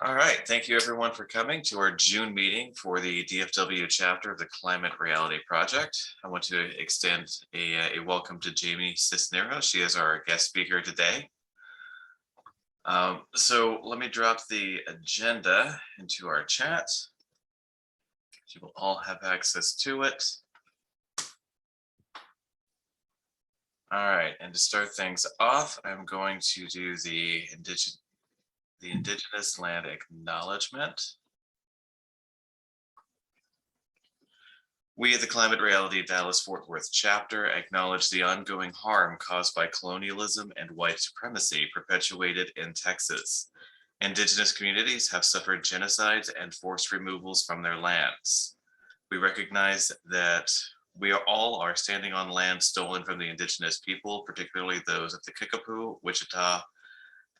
All right, thank you everyone for coming to our June meeting for the DFW chapter of the Climate Reality Project. I want to extend a welcome to Janie Cisneros. She is our guest speaker today. So let me drop the agenda into our chat. You will all have access to it. All right, and to start things off, I'm going to do the Indigenous Land Acknowledgement. We at the Climate Reality Dallas-Fort Worth chapter acknowledge the ongoing harm caused by colonialism and white supremacy perpetuated in Texas. Indigenous communities have suffered genocides and forced removals from their lands. We recognize that we all are standing on land stolen from the Indigenous people, particularly those of the Kickapoo, Wichita,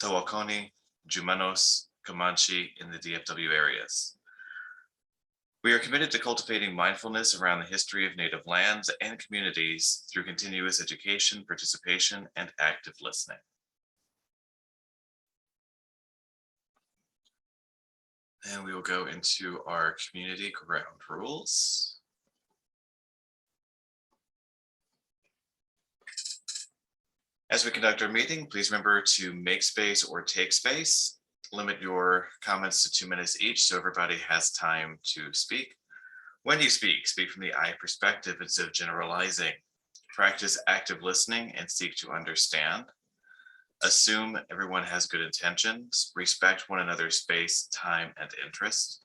Tawakoni, Jumanos, Comanche in the DFW areas. We are committed to cultivating mindfulness around the history of Native lands and communities through continuous education, participation, and active listening. And we will go into our community ground rules. As we conduct our meeting, please remember to make space or take space. Limit your comments to 2 minutes each so everybody has time to speak. When you speak, speak from the I perspective instead of generalizing. Practice active listening and seek to understand. Assume everyone has good intentions. Respect one another's space, time, and interest.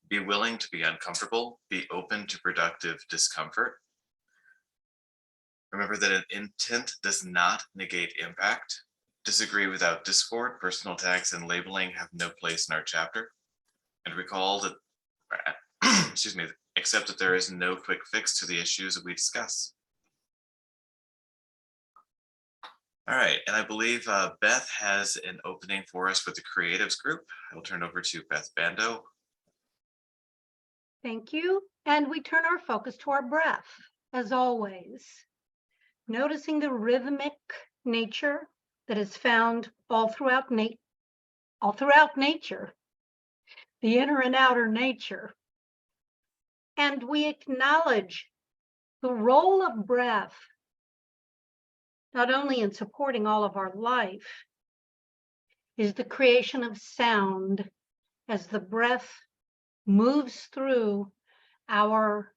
Be willing to be uncomfortable. Be open to productive discomfort. Remember that an intent does not negate impact. Disagree without discord. Personal attacks and labeling have no place in our chapter. And recall that, accept that there is no quick fix to the issues that we discuss. All right, and I believe Beth has an opening for us with the creatives group. I will turn over to Beth Bando. Thank you. And we turn our focus to our breath, as always. Noticing the rhythmic nature that is found all throughout nature, the inner and outer nature. And we acknowledge the role of breath, not only in supporting all of our life, is the creation of sound as the breath moves through our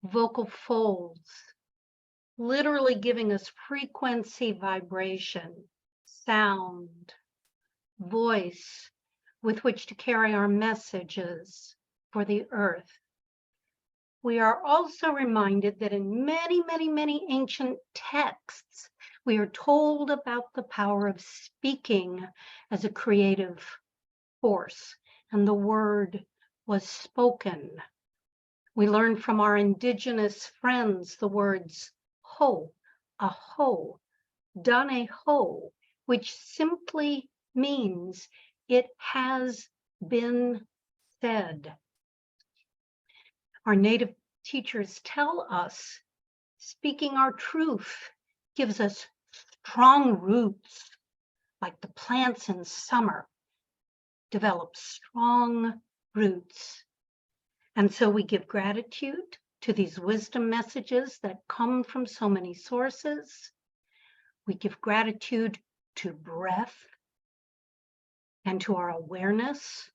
vocal folds, literally giving us frequency vibration, sound, voice with which to carry our messages for the earth. We are also reminded that in many, many, many ancient texts, we are told about the power of speaking as a creative force, and the word was spoken. We learn from our indigenous friends the words ho, aho, dane ho, which simply means it has been said. Our native teachers tell us speaking our truth gives us strong roots, like the plants in summer develop strong roots. And so we give gratitude to these wisdom messages that come from so many sources. We give gratitude to breath and to our awareness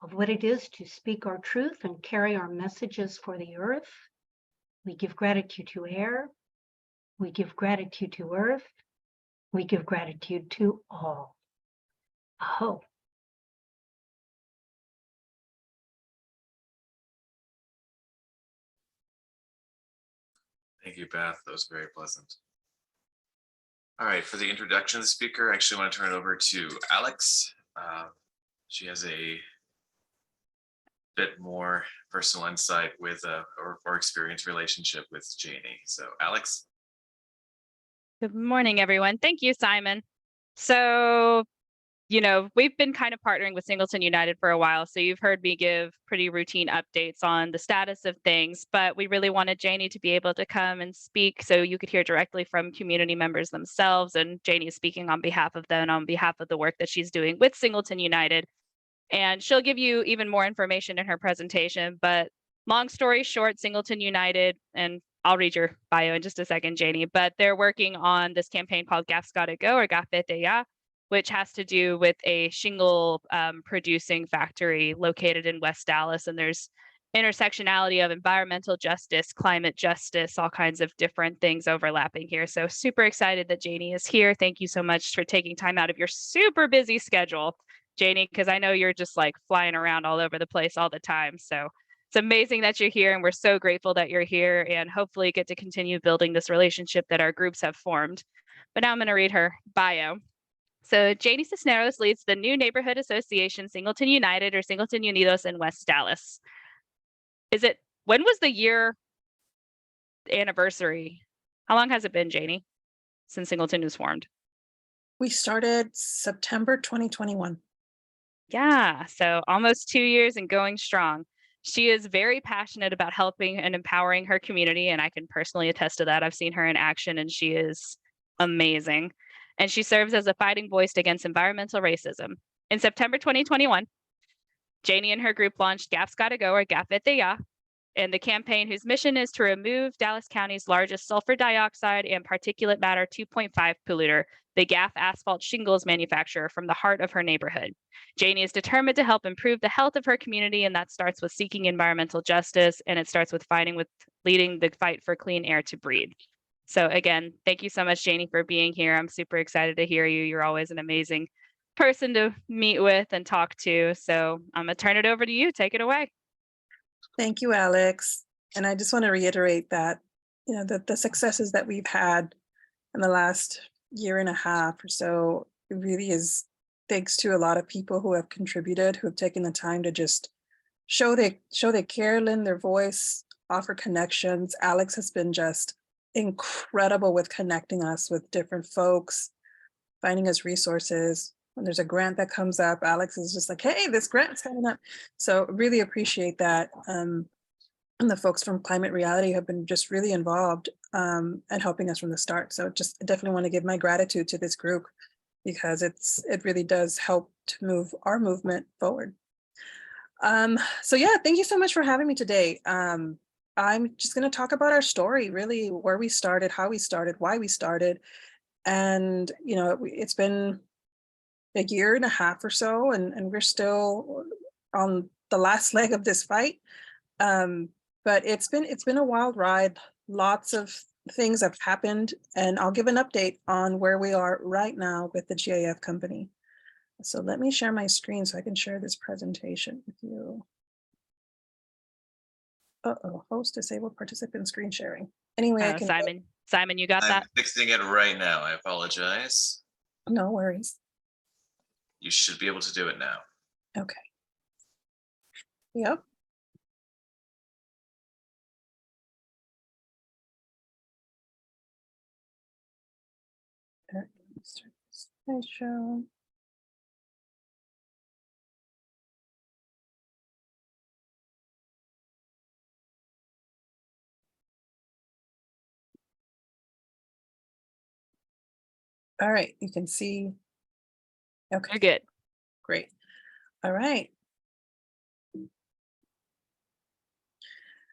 of what it is to speak our truth and carry our messages for the earth. We give gratitude to air. We give gratitude to earth. We give gratitude to all. Aho. Thank you, Beth. That was very pleasant. All right, for the introduction of the speaker, I actually want to turn it over to Alex. She has a bit more personal insight with or experience relationship with Janie. So Alex. Good morning, everyone. Thank you, Simon. So, we've been kind of partnering with Singleton United for a while, so you've heard me give pretty routine updates on the status of things, but we really wanted Janie to be able to come and speak so you could hear directly from community members themselves, and Janie is speaking on behalf of them and on behalf of the work that she's doing with Singleton United. And she'll give you even more information in her presentation. But long story short, Singleton United, and I'll read your bio in just a second, Janie, but they're working on this campaign called GAFs Gotta Go, or GAFs, which has to do with a shingle producing factory located in West Dallas. And there's intersectionality of environmental justice, climate justice, all kinds of different things overlapping here. So super excited that Janie is here. Thank you so much for taking time out of your super busy schedule, Janie, because I know you're just like flying around all over the place all the time. So it's amazing that you're here, and we're so grateful that you're here, and hopefully get to continue building this relationship that our groups have formed. But now I'm going to read her bio. So Janie Cisneros leads the new neighborhood association, Singleton United, or Singleton Unidos, in West Dallas. When was the year anniversary? How long has it been, Janie, since Singleton was formed? We started September 2021. Yeah, so almost 2 years and going strong. She is very passionate about helping and empowering her community, and I can personally attest to that. I've seen her in action, and she is amazing. And she serves as a fighting voice against environmental racism. In September 2021, Janie and her group launched GAFs Gotta Go, or GAFs, and the campaign, whose mission is to remove Dallas County's largest sulfur dioxide and particulate matter 2.5 polluter, the GAF asphalt shingles manufacturer, from the heart of her neighborhood. Janie is determined to help improve the health of her community, and that starts with seeking environmental justice, and it starts with leading the fight for clean air to breathe. So again, thank you so much, Janie, for being here. I'm super excited to hear you. You're always an amazing person to meet with and talk to. So I'm gonna turn it over to you. Take it away. Thank you, Alex. And I just want to reiterate that, the successes that we've had in the last year and a half or so, it really is thanks to a lot of people who have contributed, who have taken the time to just show they care, lend their voice, offer connections. Alex has been just incredible with connecting us with different folks, finding us resources. When there's a grant that comes up, Alex is just like, hey, this grant's coming up. So really appreciate that. And the folks from Climate Reality have been just really involved and helping us from the start. So just definitely want to give my gratitude to this group, because it really does help to move our movement forward. So yeah, thank you so much for having me today. I'm just going to talk about our story, really, where we started, how we started, why we started. And, it's been a year and a half or so, and we're still on the last leg of this fight. But it's been a wild ride. Lots of things have happened, and I'll give an update on where we are right now with the GAF company. So let me share my screen so I can share this presentation with you. Host disabled participant screen sharing. Anyway, I can Simon, you got that? I'm fixing it right now. I apologize. No worries. You should be able to do it now. Okay. Yep. All right, let me start this slideshow. All right, you can see. Okay. You're good. Great. All right.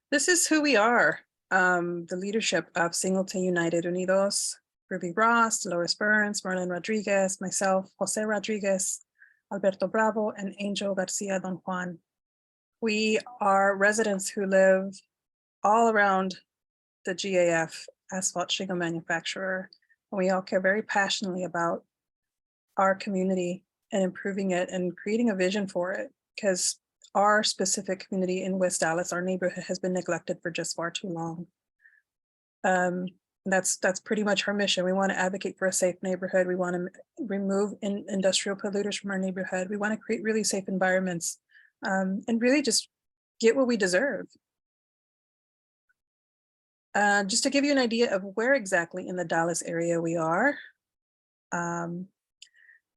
This is who we are. The leadership of Singleton United Unidos, Ruby Ross, Dolores Burns, Marlene Rodriguez, myself, Jose Rodriguez, Alberto Bravo, and Angel Garcia Don Juan. We are residents who live all around the GAF asphalt shingle manufacturer. And we all care very passionately about our community and improving it and creating a vision for it, because our specific community in West Dallas, our neighborhood, has been neglected for just far too long. That's pretty much our mission. We want to advocate for a safe neighborhood. We want to remove industrial polluters from our neighborhood. We want to create really safe environments and really just get what we deserve. Just to give you an idea of where exactly in the Dallas area we are.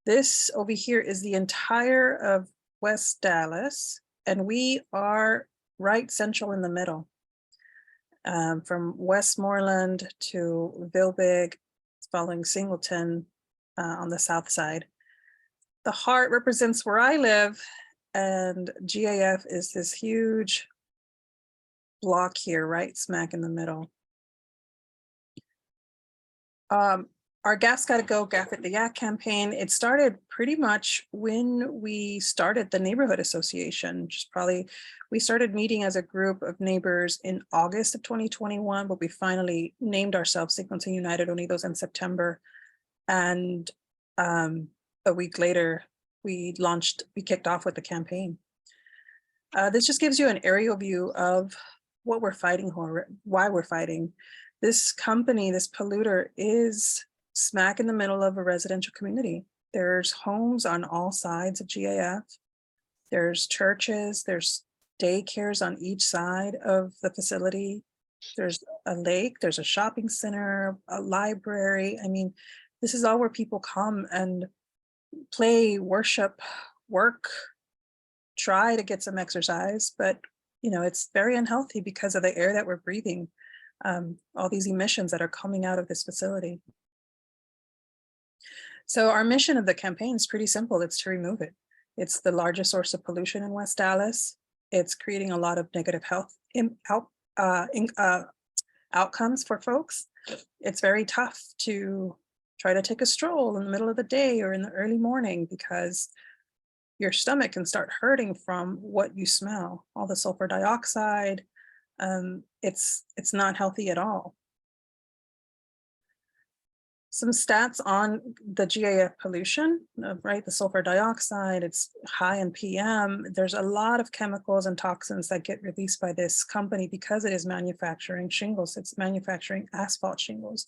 This over here is the entire of West Dallas, and we are right central in the middle. From Westmoreland to Vilbig, following Singleton on the south side. The heart represents where I live, and GAF is this huge block here, right smack in the middle. Our GAFs Gotta Go Gaff at the Yak campaign, it started pretty much when we started the neighborhood association, which is probably, we started meeting as a group of neighbors in August of 2021, but we finally named ourselves Singleton United Unidos in September. And a week later, we kicked off with the campaign. This just gives you an aerial view of what we're fighting for, why we're fighting. This company, this polluter, is smack in the middle of a residential community. There's homes on all sides of GAF. There's churches, there's daycares on each side of the facility. There's a lake, there's a shopping center, a library. I mean, this is all where people come and play, worship, work, try to get some exercise, but it's very unhealthy because of the air that we're breathing, all these emissions that are coming out of this facility. So our mission of the campaign is pretty simple. It's to remove it. It's the largest source of pollution in West Dallas. It's creating a lot of negative health outcomes for folks. It's very tough to try to take a stroll in the middle of the day or in the early morning because your stomach can start hurting from what you smell, all the sulfur dioxide. It's not healthy at all. Some stats on the GAF pollution, right? The sulfur dioxide, it's high in PM. There's a lot of chemicals and toxins that get released by this company because it is manufacturing shingles. It's manufacturing asphalt shingles.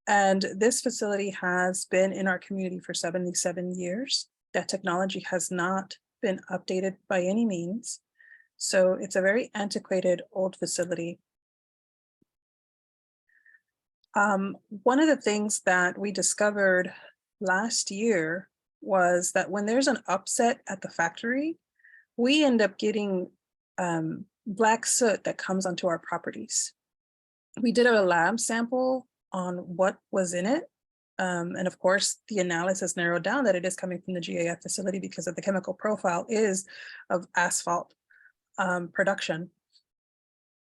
And this facility has been in our community for 77 years. That technology has not been updated by any means. So it's a very antiquated old facility. One of the things that we discovered last year was that when there's an upset at the factory, we end up getting black soot that comes onto our properties. We did a lab sample on what was in it. And of course, the analysis narrowed down that it is coming from the GAF facility because of the chemical profile is of asphalt production.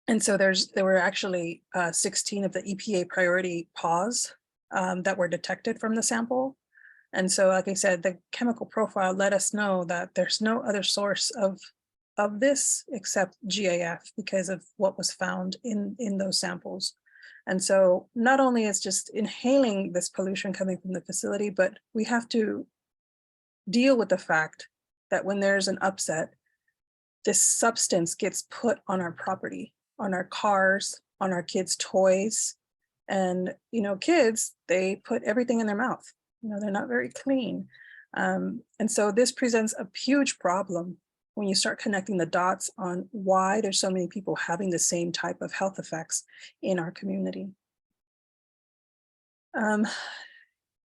And so there were actually 16 of the EPA priority PAWs that were detected from the sample. And so, like I said, the chemical profile let us know that there's no other source of this except GAF because of what was found in those samples. And so not only is just inhaling this pollution coming from the facility, but we have to deal with the fact that when there's an upset, this substance gets put on our property, on our cars, on our kids' toys. And, kids, they put everything in their mouth. They're not very clean. And so this presents a huge problem when you start connecting the dots on why there's so many people having the same type of health effects in our community.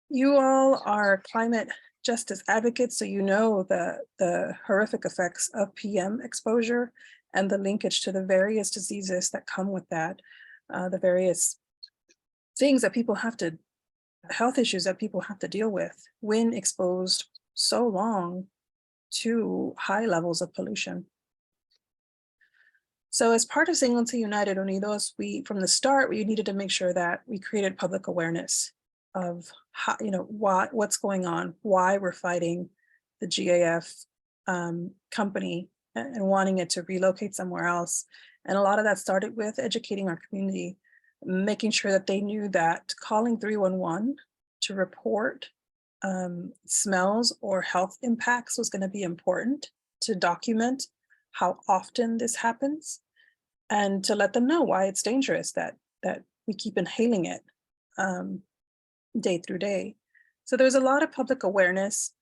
You all are climate justice advocates, so you know the horrific effects of PM exposure and the linkage to the various diseases that come with that, the various things that people have to, health issues that people have to deal with when exposed so long to high levels of pollution. So as part of Singleton United Unidos, from the start, we needed to make sure that we created public awareness of how, what's going on, why we're fighting the GAF company and wanting it to relocate somewhere else. And a lot of that started with educating our community, making sure that they knew that calling 311 to report smells or health impacts was going to be important, to document how often this happens and to let them know why it's dangerous that we keep inhaling it day through day. So there's a lot of public awareness.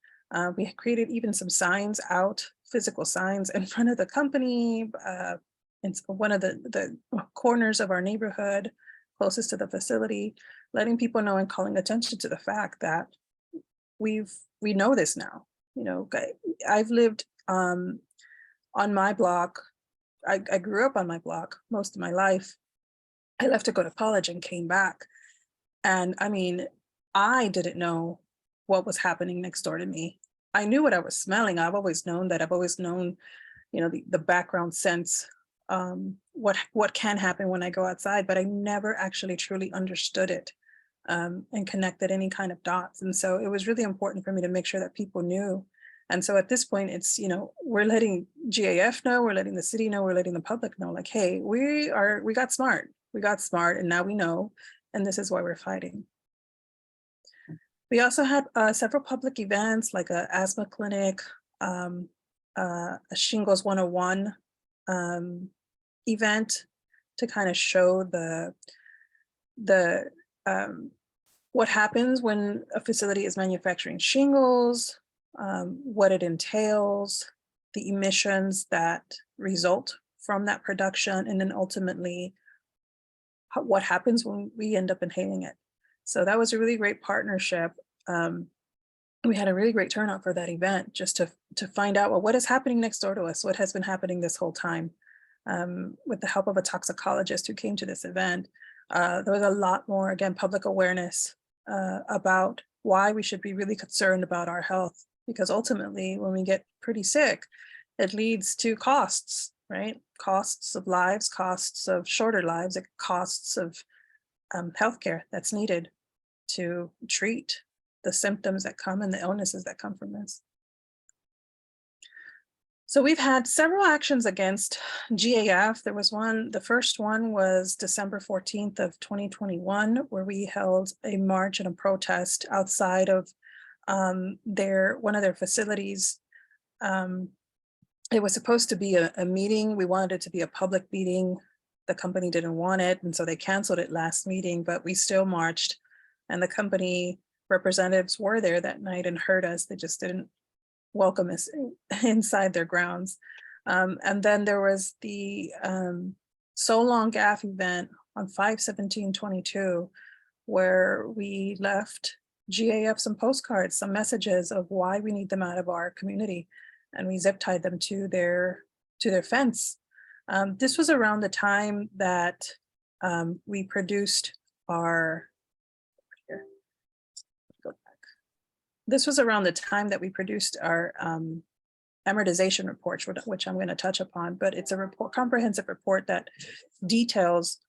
We created even some signs out, physical signs in front of the company, in one of the corners of our neighborhood closest to the facility, letting people know and calling attention to the fact that we know this now. I've lived on my block. I grew up on my block most of my life. I left to go to college and came back. And I mean, I didn't know what was happening next door to me. I knew what I was smelling. I've always known that. I've always known, the background sense, what can happen when I go outside, but I never actually truly understood it, and connected any kind of dots. And so it was really important for me to make sure that people knew. And so at this point, it's, we're letting GAF know, we're letting the city know, we're letting the public know, like, hey, we got smart, and now we know, and this is why we're fighting. We also had several public events like a asthma clinic, a Shingles 101 event to kind of show the what happens when a facility is manufacturing shingles, what it entails, the emissions that result from that production, and then ultimately what happens when we end up inhaling it. So that was a really great partnership. We had a really great turnout for that event, just to find out, well, what is happening next door to us, what has been happening this whole time. With the help of a toxicologist who came to this event, there was a lot more, again, public awareness about why we should be really concerned about our health, because ultimately when we get pretty sick, it leads to costs, right? Costs of lives, costs of shorter lives, costs of healthcare that's needed to treat the symptoms that come and the illnesses that come from this. So we've had several actions against GAF. There was one, the first one was December 14th of 2021, where we held a march and a protest outside of one of their facilities. It was supposed to be a meeting. We wanted it to be a public meeting. The company didn't want it, and so they canceled it last meeting, but we still marched, and the company representatives were there that night and heard us. They just didn't welcome us inside their grounds. And then there was the So Long GAF event on 5/17/22, where we left GAF some postcards, some messages of why we need them out of our community, and we zip tied them to their fence. This was around the time that we produced our This was around the time that we produced our amortization report, which I'm going to touch upon, but it's a comprehensive report that details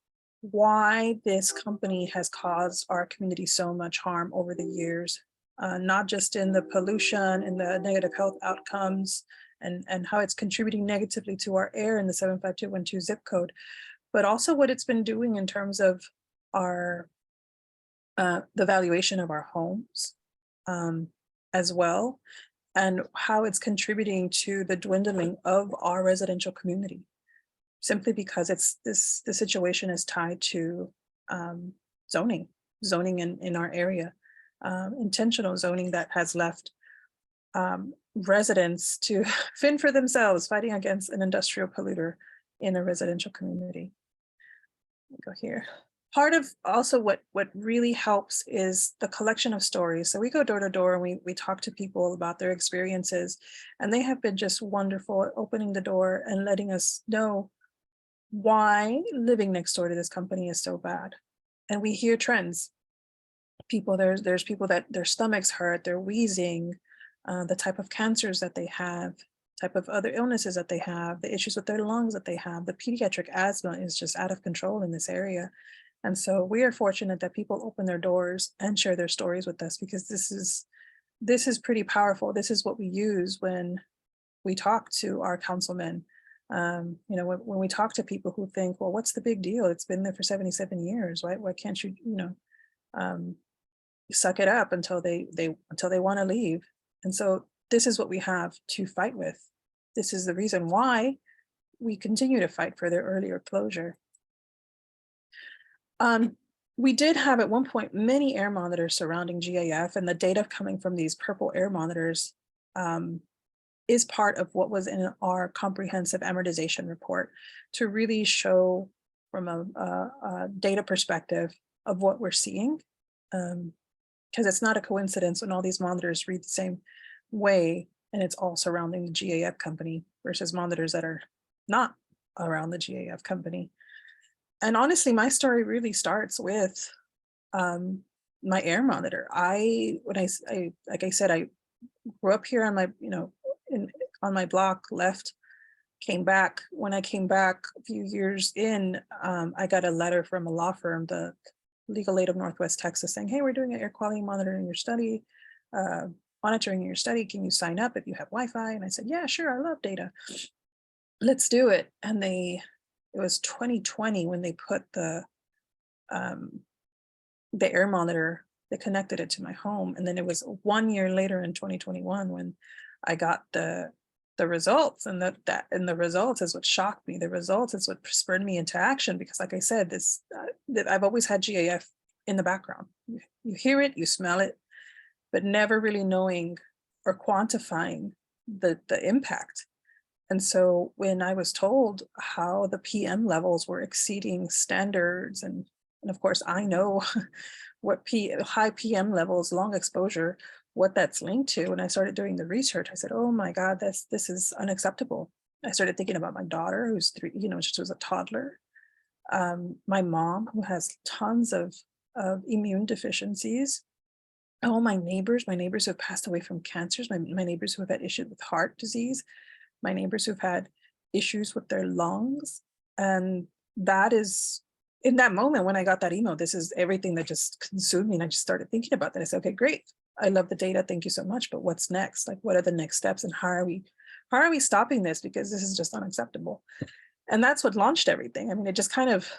why this company has caused our community so much harm over the years, not just in the pollution and the negative health outcomes and how it's contributing negatively to our air in the 75212 zip code, but also what it's been doing in terms of our the valuation of our homes, as well, and how it's contributing to the dwindling of our residential community, simply because the situation is tied to zoning in our area, intentional zoning that has left residents to fend for themselves, fighting against an industrial polluter in a residential community. Go here. Part of also what really helps is the collection of stories. So we go door to door and we talk to people about their experiences, and they have been just wonderful at opening the door and letting us know why living next door to this company is so bad. And we hear trends. There's people that their stomachs hurt, they're wheezing, the type of cancers that they have, type of other illnesses that they have, the issues with their lungs that they have. The pediatric asthma is just out of control in this area. And so we are fortunate that people open their doors and share their stories with us, because this is pretty powerful. This is what we use when we talk to our councilmen. When we talk to people who think, well, what's the big deal? It's been there for 77 years, right? Why can't you, suck it up until they want to leave? And so this is what we have to fight with. This is the reason why we continue to fight for their earlier closure. We did have at one point many air monitors surrounding GAF, and the data coming from these purple air monitors is part of what was in our comprehensive amortization report, to really show from a data perspective of what we're seeing. Because it's not a coincidence when all these monitors read the same way and it's all surrounding the GAF company versus monitors that are not around the GAF company. And honestly, my story really starts with my air monitor. Like I said, grew up here on my, on my block, left, came back. When I came back a few years in, I got a letter from a law firm, the Legal Aid of Northwest Texas, saying, hey, we're doing an air quality monitoring your study, monitoring your study. Can you sign up if you have Wi-Fi? And I said, yeah, sure, I love data. Let's do it. And it was 2020 when they put the air monitor, they connected it to my home. And then it was 1 year later in 2021 when I got the results, and the results is what shocked me. The results is what spurred me into action, because like I said, I've always had GAF in the background. You hear it, you smell it, but never really knowing or quantifying the impact. And so when I was told how the PM levels were exceeding standards, and of course I know what high PM levels, long exposure, what that's linked to. And I started doing the research. I said, oh my God, this is unacceptable. I started thinking about my daughter, who's 3, she was a toddler. My mom, who has tons of immune deficiencies. All my neighbors who have passed away from cancers, my neighbors who have had issues with heart disease, my neighbors who've had issues with their lungs. And that is, in that moment when I got that email, this is everything that just consumed me. And I just started thinking about that. I said, okay, great. I love the data. Thank you so much. But what's next? Like, what are the next steps, and how are we stopping this? Because this is just unacceptable. And that's what launched everything. I mean, it just kind of,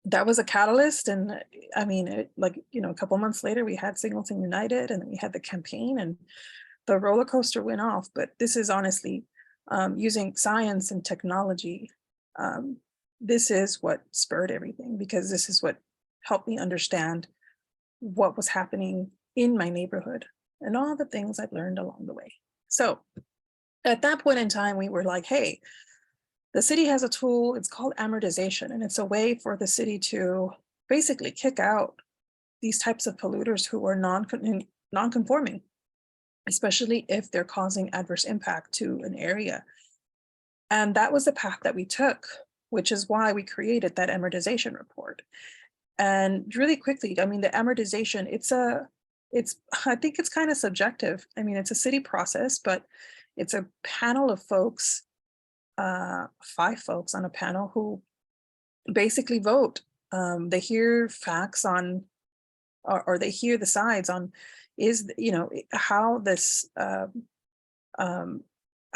that was a catalyst. And I mean, a couple months later, we had Singleton United, and then we had the campaign, and the roller coaster went off. But this is honestly using science and technology. This is what spurred everything, because this is what helped me understand what was happening in my neighborhood and all the things I've learned along the way. So at that point in time, we were like, hey, the city has a tool, it's called amortization, and it's a way for the city to basically kick out these types of polluters who are non-conforming, especially if they're causing adverse impact to an area. And that was the path that we took, which is why we created that amortization report. And really quickly, I mean, the amortization, I think it's kind of subjective. I mean, it's a city process, but it's a panel of folks, 5 folks on a panel who basically vote. They hear facts on, or they hear the sides on, how this,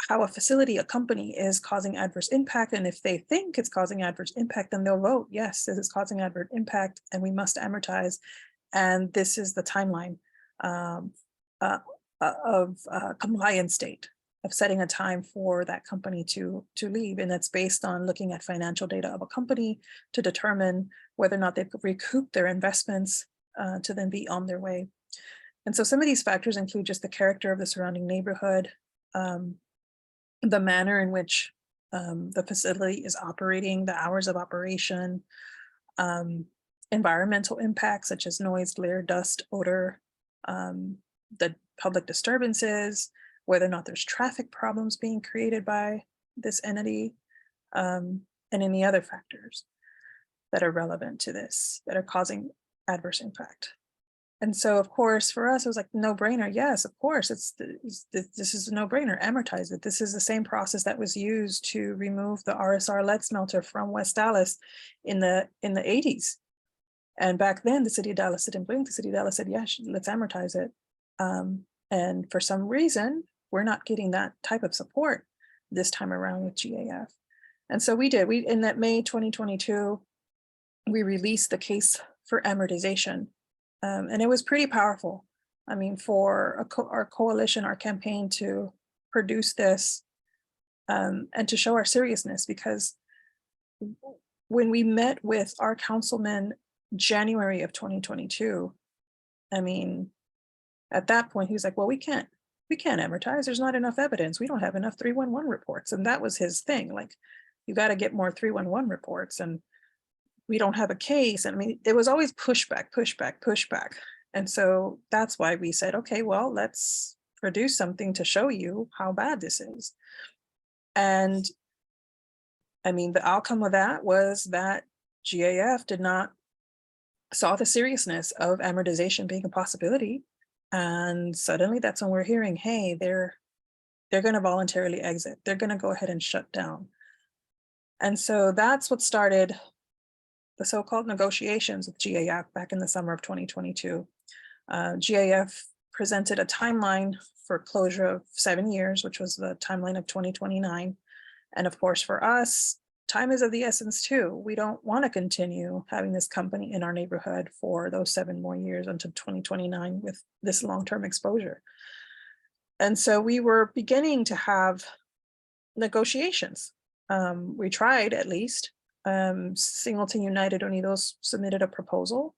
how a facility, a company is causing adverse impact. And if they think it's causing adverse impact, then they'll vote, yes, this is causing adverse impact and we must amortize. And this is the timeline of compliance date, of setting a time for that company to leave. And that's based on looking at financial data of a company to determine whether or not they've recouped their investments to then be on their way. And so some of these factors include just the character of the surrounding neighborhood, the manner in which the facility is operating, the hours of operation, environmental impacts such as noise, glare, dust, odor, the public disturbances, whether or not there's traffic problems being created by this entity, and any other factors that are relevant to this, that are causing adverse impact. And so, of course, for us, it was like no brainer. Yes, of course, this is a no brainer. Amortize it. This is the same process that was used to remove the RSR lead smelter from West Dallas in the 80s. And back then, the city of Dallas didn't blink. The city of Dallas said, yeah, let's amortize it. And for some reason, we're not getting that type of support this time around with GAF. And so we did. In that May 2022, we released the case for amortization. And it was pretty powerful. I mean, for our coalition, our campaign to produce this and to show our seriousness, because when we met with our councilman January of 2022, I mean, at that point, he was like, well, we can't amortize. There's not enough evidence. We don't have enough 311 reports. And that was his thing. Like, you got to get more 311 reports. And we don't have a case. I mean, it was always pushback. And so that's why we said, okay, well, let's produce something to show you how bad this is. And I mean, the outcome of that was that GAF saw the seriousness of amortization being a possibility. And suddenly that's when we're hearing, hey, they're going to voluntarily exit. They're going to go ahead and shut down. And so that's what started the so-called negotiations with GAF back in the summer of 2022. GAF presented a timeline for closure of 7 years, which was the timeline of 2029. And of course, for us, time is of the essence too. We don't want to continue having this company in our neighborhood for those 7 more years until 2029 with this long-term exposure. And so we were beginning to have negotiations. We tried, at least. Singleton United Unidos submitted a proposal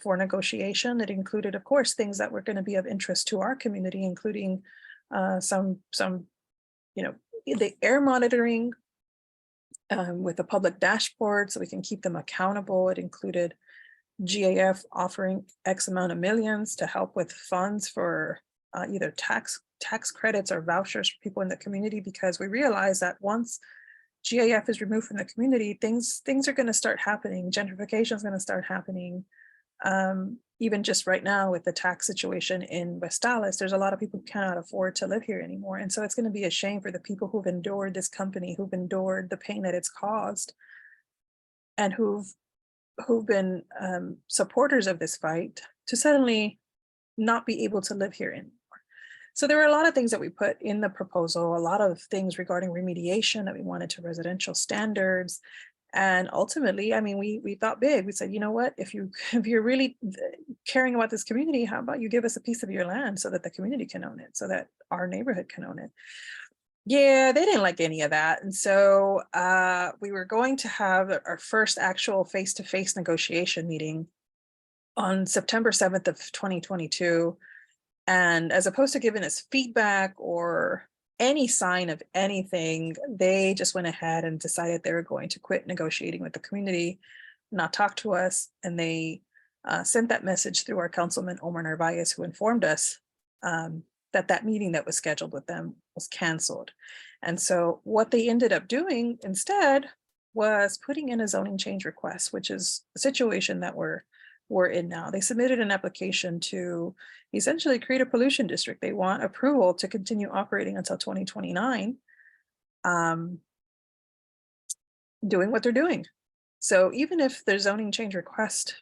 for negotiation. It included, of course, things that were going to be of interest to our community, including some, the air monitoring with a public dashboard so we can keep them accountable. It included GAF offering X amount of millions to help with funds for either tax credits or vouchers for people in the community, because we realize that once GAF is removed from the community, things are going to start happening. Gentrification is going to start happening. Even just right now with the tax situation in West Dallas, there's a lot of people who cannot afford to live here anymore. And so it's going to be a shame for the people who've endured this company, who've endured the pain that it's caused, and who've been supporters of this fight, to suddenly not be able to live here anymore. So there were a lot of things that we put in the proposal, a lot of things regarding remediation that we wanted to residential standards. And ultimately, I mean, we thought big. We said, you know what, if you're really caring about this community, how about you give us a piece of your land so that the community can own it, so that our neighborhood can own it. Yeah, they didn't like any of that. And so we were going to have our first actual face-to-face negotiation meeting on September 7th of 2022. And as opposed to giving us feedback or any sign of anything, they just went ahead and decided they were going to quit negotiating with the community, not talk to us. And they sent that message through our councilman, Omar Narvaez, who informed us that meeting that was scheduled with them was canceled. And so what they ended up doing instead was putting in a zoning change request, which is a situation that we're in now. They submitted an application to essentially create a pollution district. They want approval to continue operating until 2029, doing what they're doing. So even if their zoning change request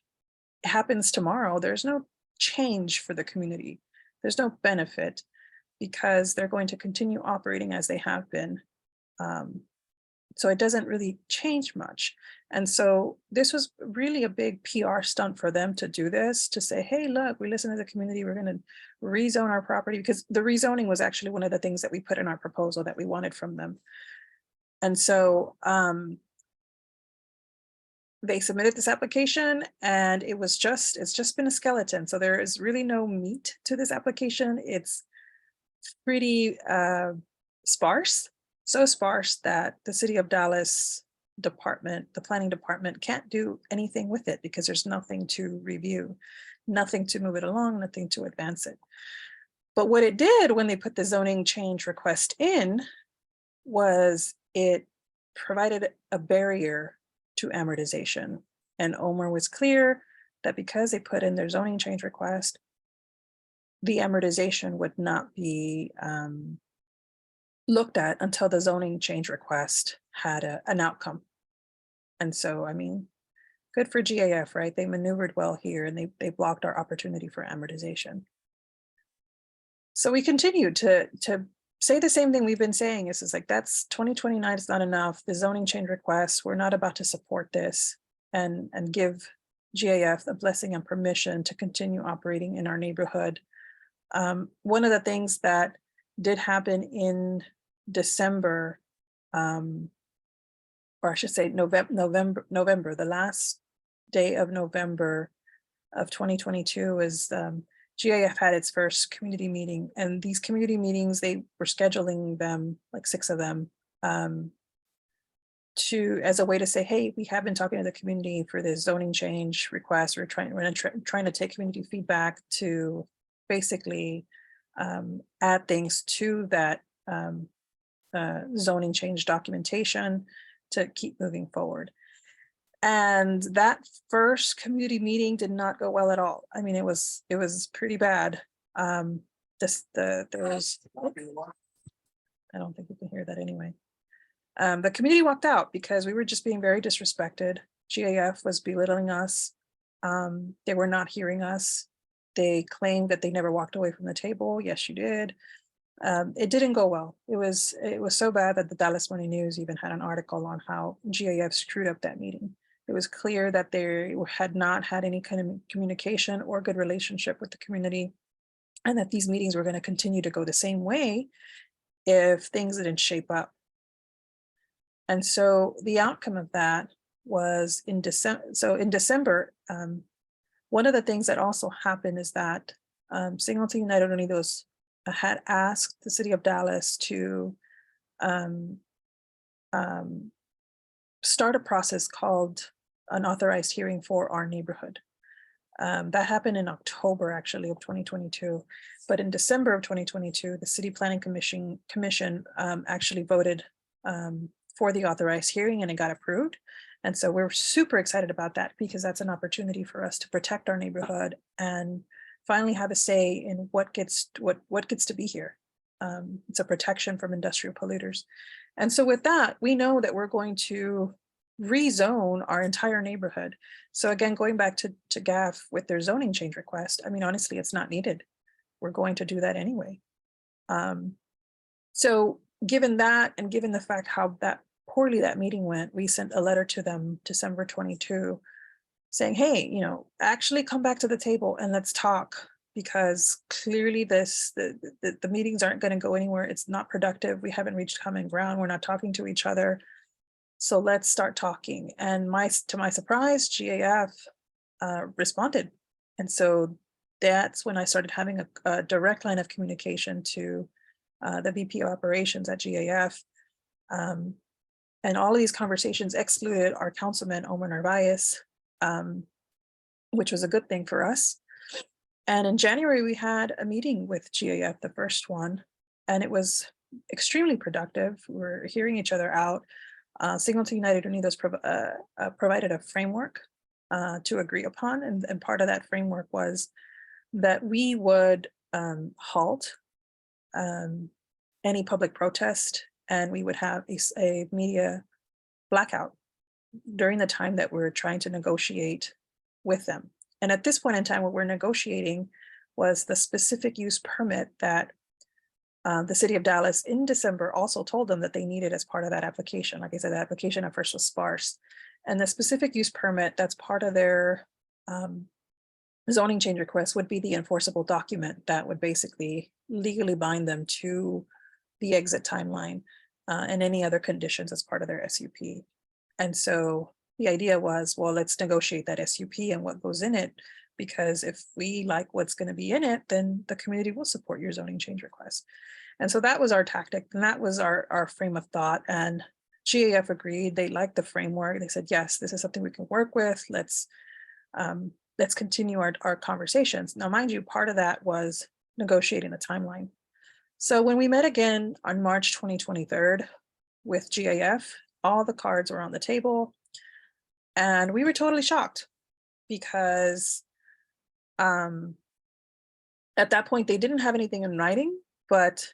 happens tomorrow, there's no change for the community. There's no benefit, because they're going to continue operating as they have been. So it doesn't really change much. And so this was really a big PR stunt for them to do this, to say, hey, look, we listen to the community, we're going to rezone our property, because the rezoning was actually one of the things that we put in our proposal that we wanted from them. And so they submitted this application, and it's just been a skeleton. So there is really no meat to this application. It's pretty sparse. So sparse that the city of Dallas department, the planning department, can't do anything with it, because there's nothing to review, nothing to move it along, nothing to advance it. But what it did when they put the zoning change request in was it provided a barrier to amortization. And Omar was clear that because they put in their zoning change request, the amortization would not be looked at until the zoning change request had an outcome. And so, I mean, good for GAF, right? They maneuvered well here, and they blocked our opportunity for amortization. So we continued to say the same thing we've been saying. Is like, that's 2029 is not enough. The zoning change request, we're not about to support this, and give GAF the blessing and permission to continue operating in our neighborhood. One of the things that did happen in December, or I should say November, the last day of November of 2022 is GAF had its first community meeting, and these community meetings, they were scheduling them, like 6 of them, as a way to say, hey, we have been talking to the community for this zoning change request. We're trying to take community feedback to basically add things to that zoning change documentation to keep moving forward. And that first community meeting did not go well at all. I mean, it was pretty bad. There was, I don't think you can hear that anyway. The community walked out because we were just being very disrespected. GAF was belittling us. They were not hearing us. They claimed that they never walked away from the table. Yes, you did. It didn't go well. It was so bad that the Dallas Morning News even had an article on how GAF screwed up that meeting. It was clear that they had not had any kind of communication or good relationship with the community, and that these meetings were going to continue to go the same way if things didn't shape up. And so the outcome of that was in December. So in December, one of the things that also happened is that Singleton United Unidos had asked the city of Dallas to start a process called an authorized hearing for our neighborhood. That happened in October, actually, of 2022. But in December of 2022, the City Planning Commission actually voted for the authorized hearing, and it got approved. And so we're super excited about that, because that's an opportunity for us to protect our neighborhood and finally have a say in what gets to be here. It's a protection from industrial polluters. And so with that, we know that we're going to rezone our entire neighborhood. So again, going back to GAF with their zoning change request, I mean, honestly, it's not needed. We're going to do that anyway. So given that, and given the fact how poorly that meeting went, we sent a letter to them December 22 saying, hey, actually come back to the table and let's talk, because clearly the meetings aren't going to go anywhere. It's not productive. We haven't reached common ground. We're not talking to each other. So let's start talking. And to my surprise, GAF responded. And so that's when I started having a direct line of communication to the VP of operations at GAF. And all of these conversations excluded our councilman, Omar Narvaez, which was a good thing for us. And in January, we had a meeting with GAF, the first one, and it was extremely productive. We were hearing each other out. Singleton United Unidos provided a framework to agree upon, and part of that framework was that we would halt any public protest, and we would have a media blackout during the time that we're trying to negotiate with them. And at this point in time, what we're negotiating was the specific use permit that the city of Dallas in December also told them that they needed as part of that application. Like I said, the application at first was sparse. And the specific use permit that's part of their zoning change request would be the enforceable document that would basically legally bind them to the exit timeline and any other conditions as part of their SUP. And so the idea was, well, let's negotiate that SUP and what goes in it, because if we like what's going to be in it, then the community will support your zoning change request. And so that was our tactic, and that was our frame of thought. And GAF agreed. They liked the framework. They said, yes, this is something we can work with. Let's continue our conversations. Now, mind you, part of that was negotiating the timeline. So when we met again on March 2023 with GAF, all the cards were on the table, and we were totally shocked, because at that point they didn't have anything in writing, but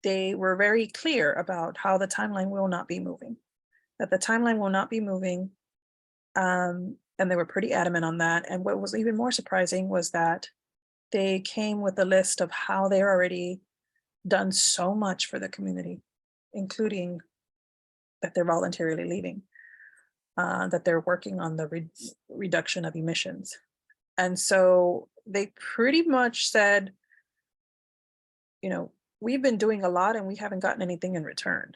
they were very clear about how the timeline will not be moving, that the timeline will not be moving. And they were pretty adamant on that. And what was even more surprising was that they came with a list of how they're already done so much for the community, including that they're voluntarily leaving, that they're working on the reduction of emissions. And so they pretty much said, we've been doing a lot and we haven't gotten anything in return.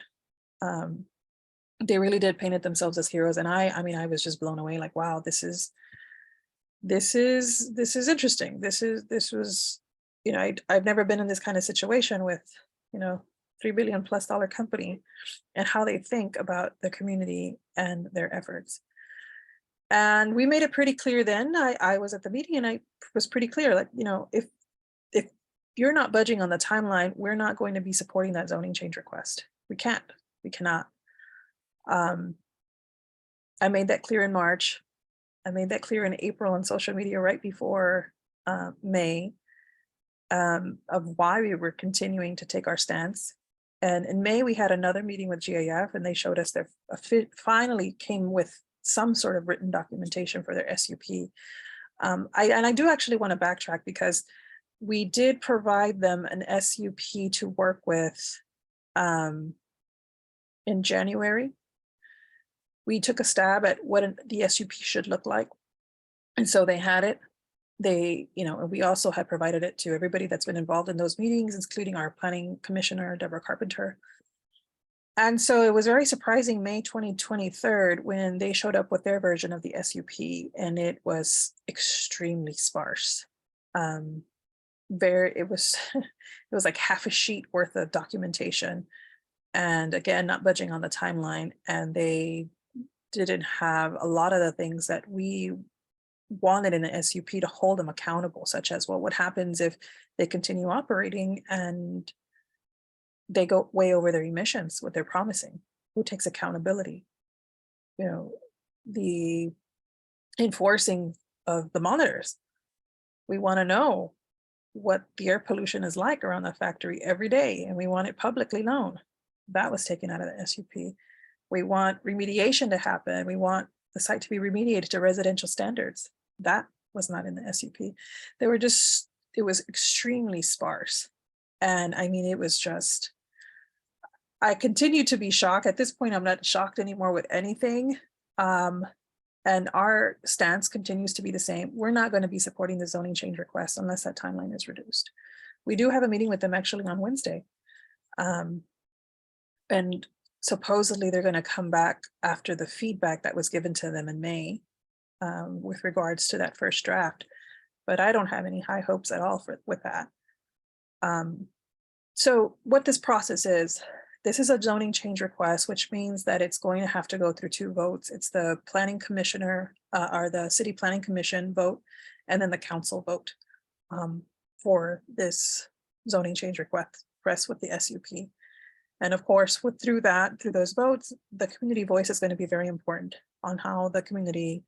They really did paint themselves as heroes. And I mean, I was just blown away, like, wow, this is interesting. This was, I've never been in this kind of situation with, $3 billion+ company, and how they think about the community and their efforts. And we made it pretty clear then. I was at the meeting and I was pretty clear, like, if you're not budging on the timeline, we're not going to be supporting that zoning change request. We cannot. I made that clear in March. I made that clear in April on social media right before May, of why we were continuing to take our stance. And in May, we had another meeting with GAF, and they showed us their finally came with some sort of written documentation for their SUP. I do actually want to backtrack, because we did provide them an SUP to work with in January. We took a stab at what the SUP should look like. And so they had it. They, we also had provided it to everybody that's been involved in those meetings, including our planning commissioner, Deborah Carpenter. And so it was very surprising, May 2023, when they showed up with their version of the SUP, and it was extremely sparse. It was like half a sheet worth of documentation. And again, not budging on the timeline. And they didn't have a lot of the things that we wanted in an SUP to hold them accountable, such as, well, what happens if they continue operating and they go way over their emissions, what they're promising? Who takes accountability? The enforcing of the monitors. We want to know what the air pollution is like around the factory every day, and we want it publicly known. That was taken out of the SUP. We want remediation to happen. We want the site to be remediated to residential standards. That was not in the SUP. It was extremely sparse. And I mean, it was just, I continue to be shocked. At this point, I'm not shocked anymore with anything. And our stance continues to be the same. We're not going to be supporting the zoning change request unless that timeline is reduced. We do have a meeting with them actually on Wednesday. And supposedly they're going to come back after the feedback that was given to them in May with regards to that first draft. But I don't have any high hopes at all with that. So what this process is, this is a zoning change request, which means that it's going to have to go through 2 votes. It's the planning commissioner or the city planning commission vote, and then the council vote for this zoning change request with the SUP. And of course, through those votes, the community voice is going to be very important on how the community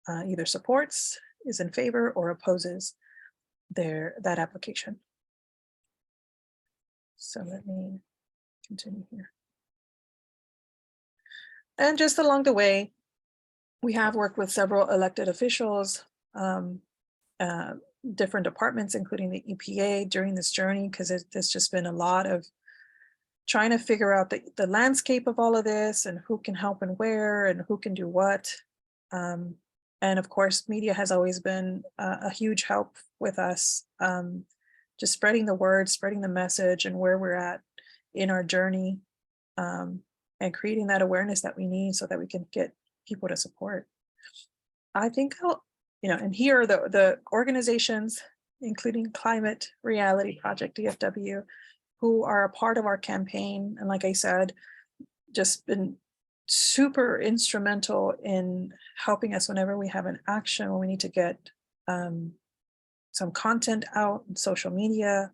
either supports, is in favor, or opposes that application. So let me continue here. And just along the way, we have worked with several elected officials, different departments, including the EPA during this journey, because there's just been a lot of trying to figure out the landscape of all of this, and who can help and where, and who can do what. And of course, media has always been a huge help with us, just spreading the word, spreading the message, and where we're at in our journey, and creating that awareness that we need so that we can get people to support. I think and here are the organizations, including Climate Reality Project DFW, who are a part of our campaign. And like I said, just been super instrumental in helping us whenever we have an action, when we need to get some content out in social media,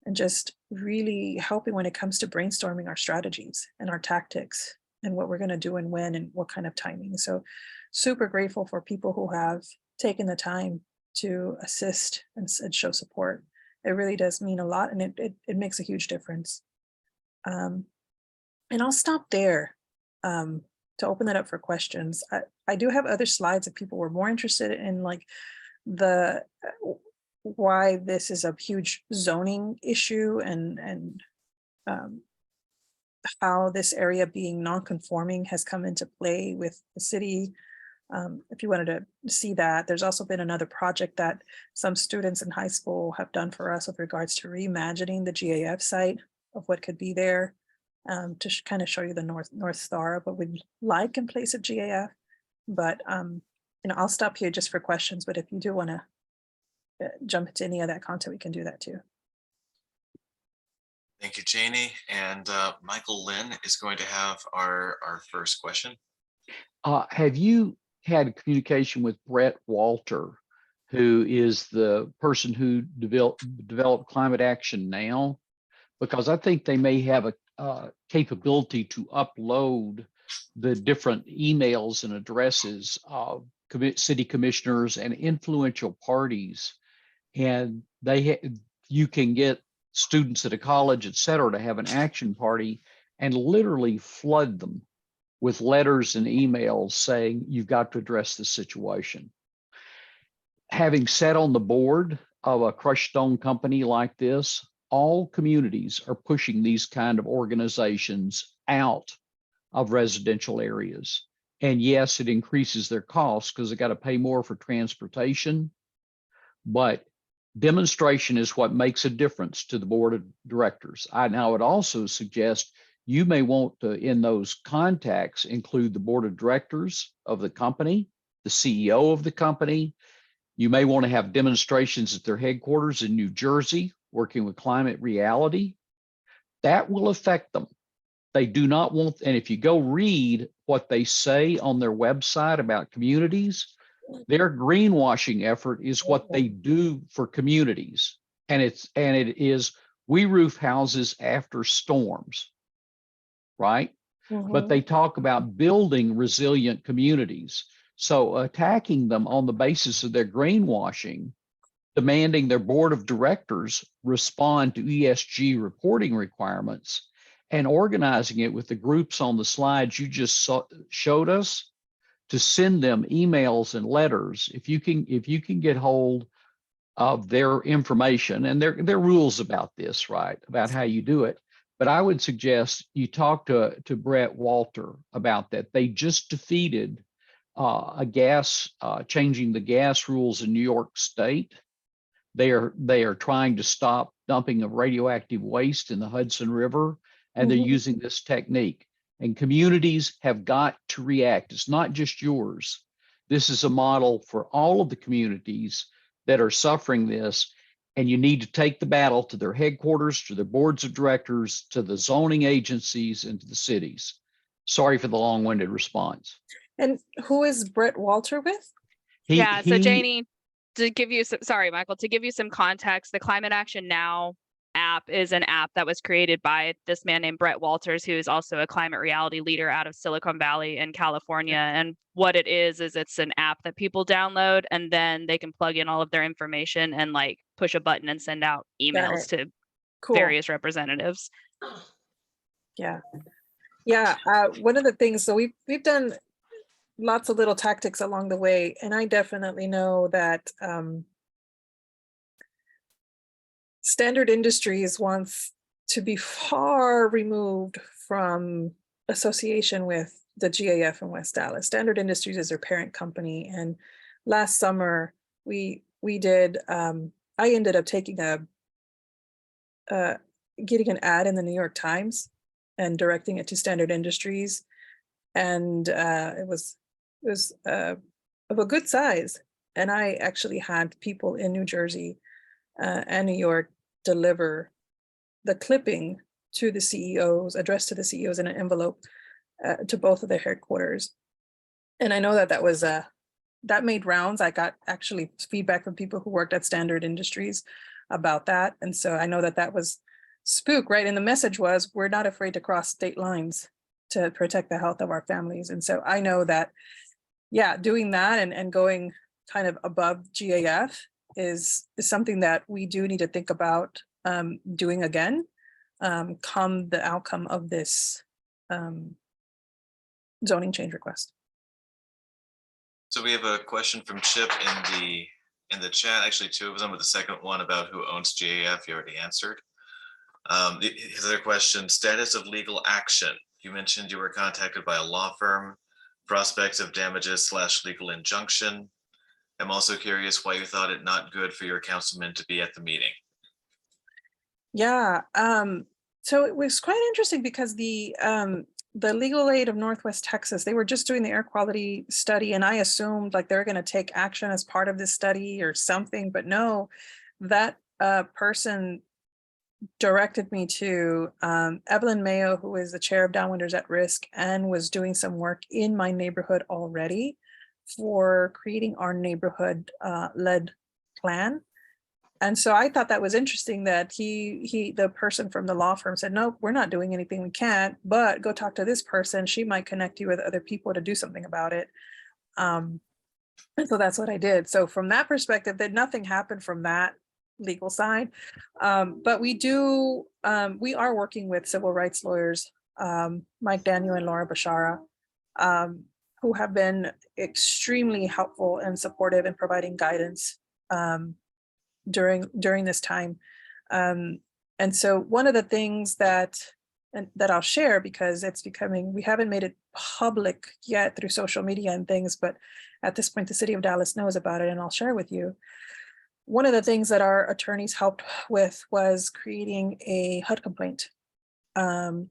and just really helping when it comes to brainstorming our strategies and our tactics and what we're going to do and when and what kind of timing. So super grateful for people who have taken the time to assist and show support. It really does mean a lot, and it makes a huge difference. And I'll stop there to open that up for questions. I do have other slides if people were more interested in like why this is a huge zoning issue and how this area being non-conforming has come into play with the city. If you wanted to see that, there's also been another project that some students in high school have done for us with regards to reimagining the GAF site of what could be there, to kind of show you the North Star of what we'd like in place of GAF. But I'll stop here just for questions, but if you do want to jump into any of that content, we can do that too. Thank you, Janie. And Michael Lynn is going to have our first question. Have you had communication with Brett Walter, who is the person who developed Climate Action Now? Because I think they may have a capability to upload the different emails and addresses of city commissioners and influential parties. And you can get students at a college, et cetera, to have an action party and literally flood them with letters and emails saying, you've got to address this situation. Having sat on the board of a crushed stone company like this, all communities are pushing these kind of organizations out of residential areas. And yes, it increases their costs because they got to pay more for transportation, but demonstration is what makes a difference to the board of directors. I would also suggest you may want to, in those contacts, include the board of directors of the company, the CEO of the company. You may want to have demonstrations at their headquarters in New Jersey, working with Climate Reality. That will affect them. They do not want, and if you go read what they say on their website about communities, their greenwashing effort is what they do for communities. And it is, we roof houses after storms, right? But they talk about building resilient communities. So attacking them on the basis of their greenwashing, demanding their board of directors respond to ESG reporting requirements, and organizing it with the groups on the slides you just showed us to send them emails and letters. If you can get hold of their information, and there are rules about this, right, about how you do it. But I would suggest you talk to Brett Walter about that. They just defeated changing the gas rules in New York State. They are trying to stop dumping of radioactive waste in the Hudson River, and they're using this technique. And communities have got to react. It's not just yours. This is a model for all of the communities that are suffering this. And you need to take the battle to their headquarters, to their boards of directors, to the zoning agencies, and to the cities. Sorry for the long-winded response. And who is Brett Walter with? So Janie, to give you some, sorry, Michael, to give you some context, the Climate Action Now app is an app that was created by this man named Brett Walters, who is also a climate reality leader out of Silicon Valley in California. And what it is it's an app that people download, and then they can plug in all of their information and like push a button and send out emails to various representatives. Yeah. One of the things, so we've done lots of little tactics along the way, and I definitely know that Standard Industries wants to be far removed from association with the GAF in West Dallas. Standard Industries is their parent company, and last summer we did. I ended up taking getting an ad in the New York Times and directing it to Standard Industries, and it was of a good size. And I actually had people in New Jersey and New York deliver the clipping to the CEOs, addressed to the CEOs in an envelope to both of their headquarters. And I know that made rounds. I got actually feedback from people who worked at Standard Industries about that. And so I know that was spook, right? And the message was, we're not afraid to cross state lines to protect the health of our families. And so I know that, doing that and going kind of above GAF is something that we do need to think about doing again, come the outcome of this zoning change request. So we have a question from Chip in the chat, actually two of them, with the second one about who owns GAF, you already answered. His other question, status of legal action. You mentioned you were contacted by a law firm, prospects of damages / legal injunction. I'm also curious why you thought it not good for your councilman to be at the meeting. So it was quite interesting because the Legal Aid of Northwest Texas, they were just doing the air quality study, and I assumed like they're going to take action as part of this study or something, but no, that person directed me to Evelyn Mayo, who is the chair of Downwinders at Risk and was doing some work in my neighborhood already for creating our neighborhood led plan. And so I thought that was interesting that the person from the law firm said, no, we're not doing anything, we can't, but go talk to this person. She might connect you with other people to do something about it. And so that's what I did. So from that perspective, that nothing happened from that legal side. But we are working with civil rights lawyers, Mike Daniel and Laura Bashara, who have been extremely helpful and supportive in providing guidance during this time. And so one of the things that I'll share, because we haven't made it public yet through social media and things, but at this point, the city of Dallas knows about it, and I'll share with you. One of the things that our attorneys helped with was creating a HUD complaint, a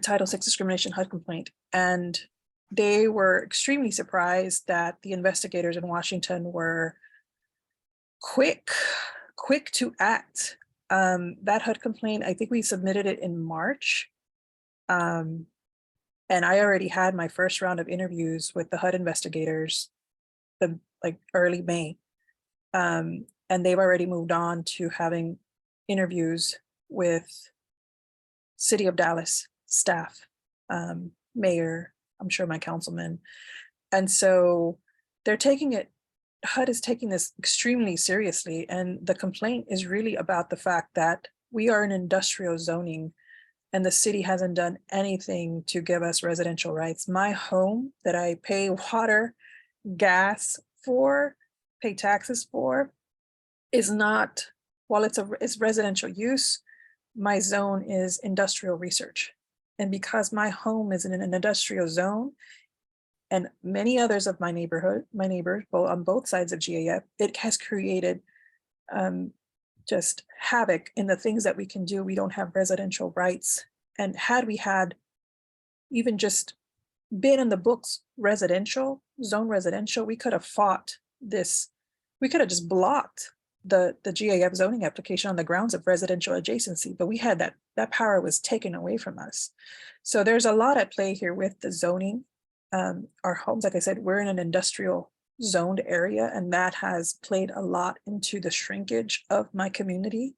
Title VI discrimination HUD complaint. And they were extremely surprised that the investigators in Washington were quick to act. That HUD complaint, I think we submitted it in March. And I already had my first round of interviews with the HUD investigators, early May. And they've already moved on to having interviews with City of Dallas staff, mayor, I'm sure my councilman. And so HUD is taking this extremely seriously. And the complaint is really about the fact that we are in industrial zoning and the city hasn't done anything to give us residential rights. My home that I pay water, gas for, pay taxes for, is not, while it's residential use, my zone is industrial research. And because my home is in an industrial zone, and many others of my neighbors, both on both sides of GAF, it has created just havoc in the things that we can do. We don't have residential rights. And had we had even just been in the books zone residential, we could have fought this. We could have just blocked the GAF zoning application on the grounds of residential adjacency, but we had that power was taken away from us. So there's a lot at play here with the zoning. Our homes, like I said, we're in an industrial zoned area, and that has played a lot into the shrinkage of my community.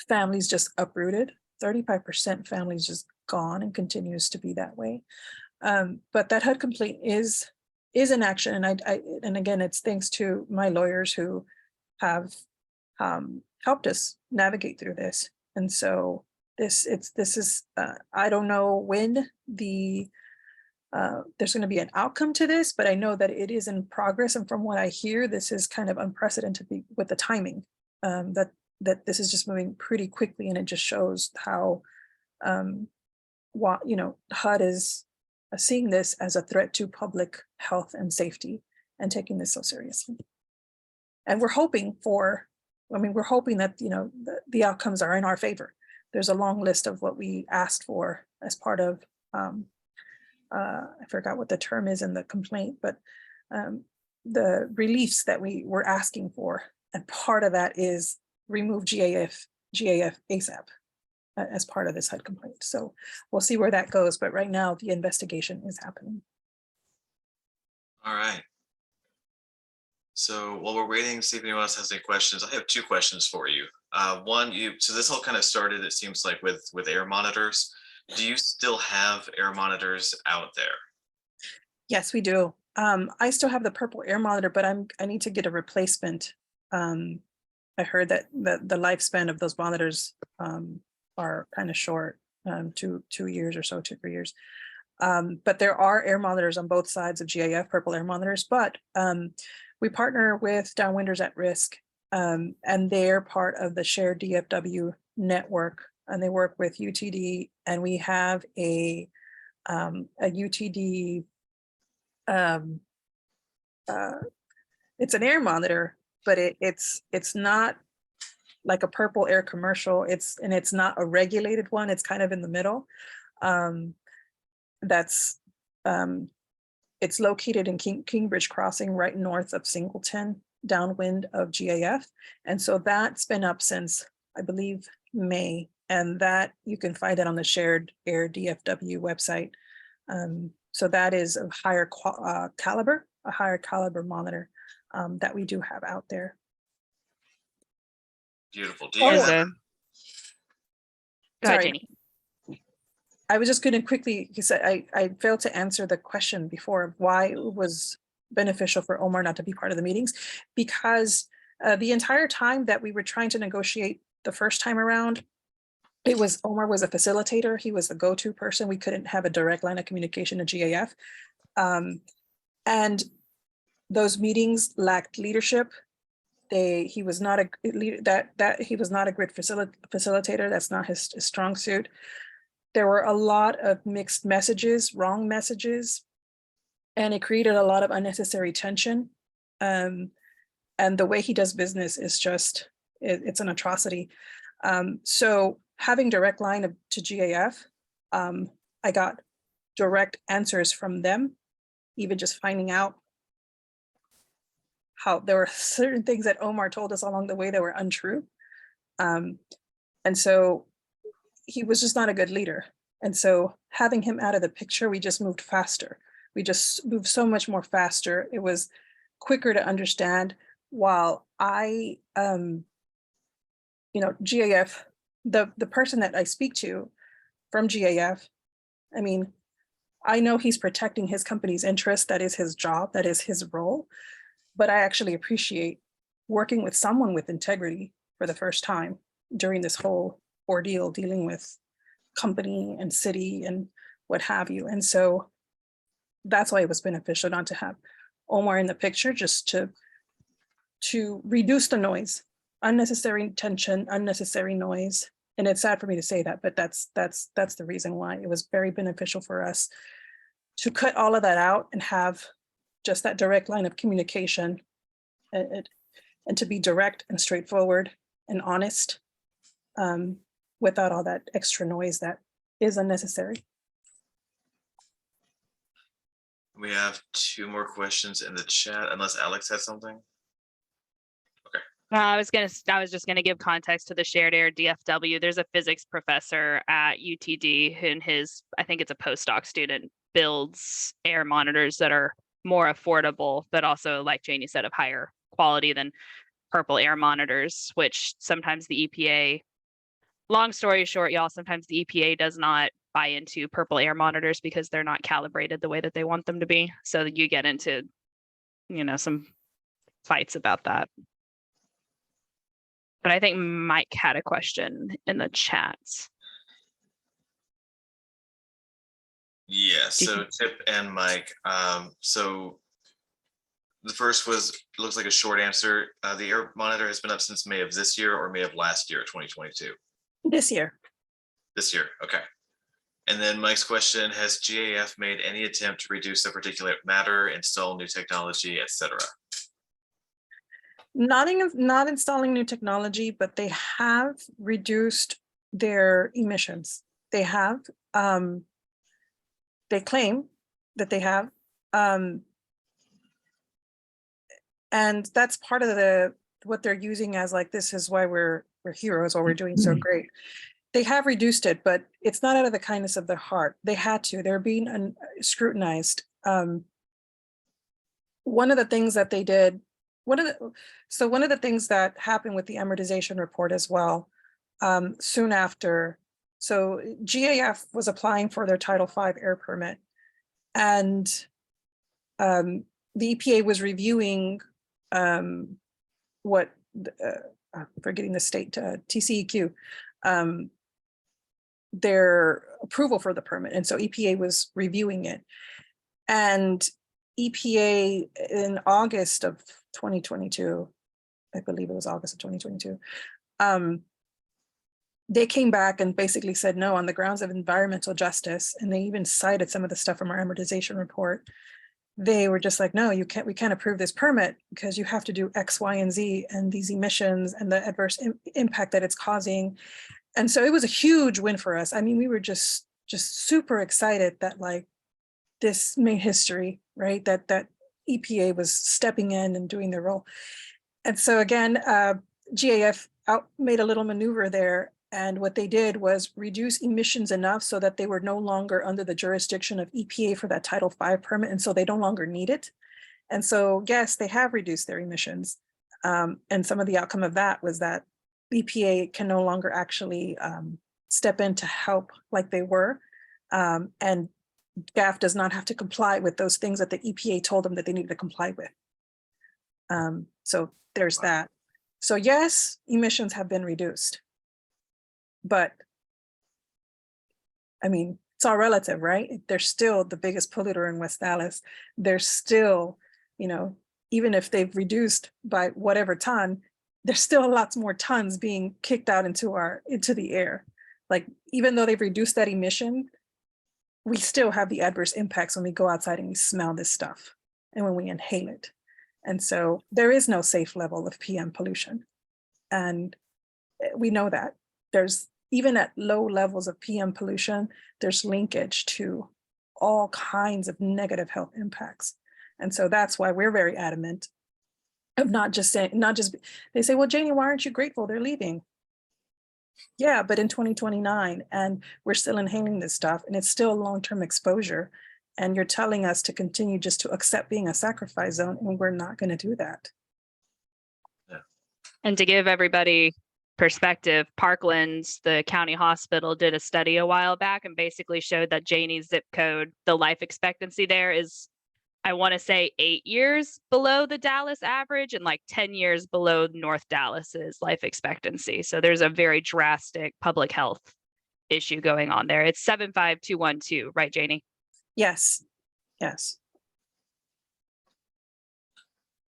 Families just uprooted, 35% families just gone, and continues to be that way. But that HUD complaint is in action, and and again, it's thanks to my lawyers who have helped us navigate through this. And so this is I don't know when there's going to be an outcome to this, but I know that it is in progress. And from what I hear, this is kind of unprecedented with the timing, that this is just moving pretty quickly. And it just shows how, HUD is seeing this as a threat to public health and safety and taking this so seriously. And we're hoping that, the outcomes are in our favor. There's a long list of what we asked for as part of, I forgot what the term is in the complaint, but the reliefs that we were asking for. And part of that is remove GAF ASAP as part of this HUD complaint. So we'll see where that goes. But right now the investigation is happening. All right. So while we're waiting to see if anyone else has any questions, I have two questions for you. One, so this all kind of started, it seems like, with air monitors. Do you still have air monitors out there? Yes, we do. I still have the purple air monitor, but I need to get a replacement. I heard that the lifespan of those monitors are kind of short, 2 years or so, 2-3 years. But there are air monitors on both sides of GAF, purple air monitors, but we partner with Downwinders at Risk, and they're part of the shared DFW network, and they work with UTD, and we have a UTD, it's an air monitor, but it's not like a purple air commercial. It's not a regulated one. It's kind of in the middle. It's located in Kingbridge Crossing, right north of Singleton, downwind of GAF. And so that's been up since, I believe, May. And that you can find it on the shared air DFW website. So that is a higher caliber monitor that we do have out there. Beautiful. Do Oh, you As have a, go ahead, Sorry. Janie. I was just going to quickly, because I failed to answer the question before of why it was beneficial for Omar not to be part of the meetings, because the entire time that we were trying to negotiate the first time around, Omar was a facilitator. He was the go-to person. We couldn't have a direct line of communication to GAF. And those meetings lacked leadership. He was not a leader, he was not a great facilitator. That's not his strong suit. There were a lot of mixed messages, wrong messages, and it created a lot of unnecessary tension. And the way he does business is just, it's an atrocity. So having direct line to GAF, I got direct answers from them, even just finding out how there were certain things that Omar told us along the way that were untrue. And so he was just not a good leader. And so having him out of the picture, we just moved faster. We just moved so much more faster. It was quicker to understand, while GAF, the person that I speak to from GAF, I mean, I know he's protecting his company's interest. That is his job. That is his role. But I actually appreciate working with someone with integrity for the first time during this whole ordeal, dealing with company and city and what have you. And so that's why it was beneficial not to have Omar in the picture, just to reduce the noise, unnecessary tension, unnecessary noise. And it's sad for me to say that, but that's the reason why it was very beneficial for us to cut all of that out and have just that direct line of communication, and to be direct and straightforward and honest, without all that extra noise that is unnecessary. We have 2 more questions in the chat, unless Alex has something. I was just gonna give context to the shared air DFW. There's a physics professor at UTD who, in I think it's a postdoc student, builds air monitors that are more affordable, but also, like Janie said, of higher quality than purple air monitors, which sometimes the EPA, long story short, y'all, sometimes the EPA does not buy into purple air monitors because they're not calibrated the way that they want them to be. So you get into, some fights about that. But I think Mike had a question in the chat. Yeah, so Tip and Mike. So the first looks like a short answer. The air monitor has been up since May of this year or May of last year, 2022. This year. This year, okay. And then Mike's question, has GAF made any attempt to reduce the particulate matter, install new technology, etc.? Not installing new technology, but they have reduced their emissions. They have, they claim that they have, and that's part of what they're using as, like, this is why we're heroes, or we're doing so great. They have reduced it, but it's not out of the kindness of their heart. They had to. They're being scrutinized. One of the things that they did, one of the things that happened with the amortization report as well, soon after, so GAF was applying for their Title V air permit, and the EPA was reviewing forgetting the state, TCEQ, their approval for the permit. And so EPA was reviewing it. And EPA in August of 2022, I believe it was August of 2022, they came back and basically said no on the grounds of environmental justice. And they even cited some of the stuff from our amortization report. They were just like, no, we can't approve this permit because you have to do X, Y, and Z, and these emissions and the adverse impact that it's causing. And so it was a huge win for us. I mean, we were just super excited that, like, this made history, right? That EPA was stepping in and doing their role. And so again, GAF made a little maneuver there. And what they did was reduce emissions enough so that they were no longer under the jurisdiction of EPA for that Title V permit. And so they no longer need it. And so, yes, they have reduced their emissions. And some of the outcome of that was that EPA can no longer actually step in to help like they were. And GAF does not have to comply with those things that the EPA told them that they needed to comply with. So there's that. So yes, emissions have been reduced, but I mean, it's all relative, right? They're still the biggest polluter in West Dallas. They're still, you know, even if they've reduced by whatever ton, there's still lots more tons being kicked out into the air. Like, even though they've reduced that emission, we still have the adverse impacts when we go outside and we smell this stuff and when we inhale it. And so there is no safe level of PM pollution. And we know that there's, even at low levels of PM pollution, there's linkage to all kinds of negative health impacts. And so that's why we're very adamant of not just saying, they say, well, Janie, why aren't you grateful they're leaving? Yeah, but in 2029, and we're still inhaling this stuff, and it's still long-term exposure. And you're telling us to continue just to accept being a sacrifice zone, and we're not going to do that. Yeah. And to give everybody perspective, Parkland's, the county hospital, did a study a while back and basically showed that Janie's zip code, the life expectancy there is, I want to say 8 years below the Dallas average and like 10 years below North Dallas's life expectancy. So there's a very drastic public health issue going on there. It's 75212, right, Janie? Yes, yes.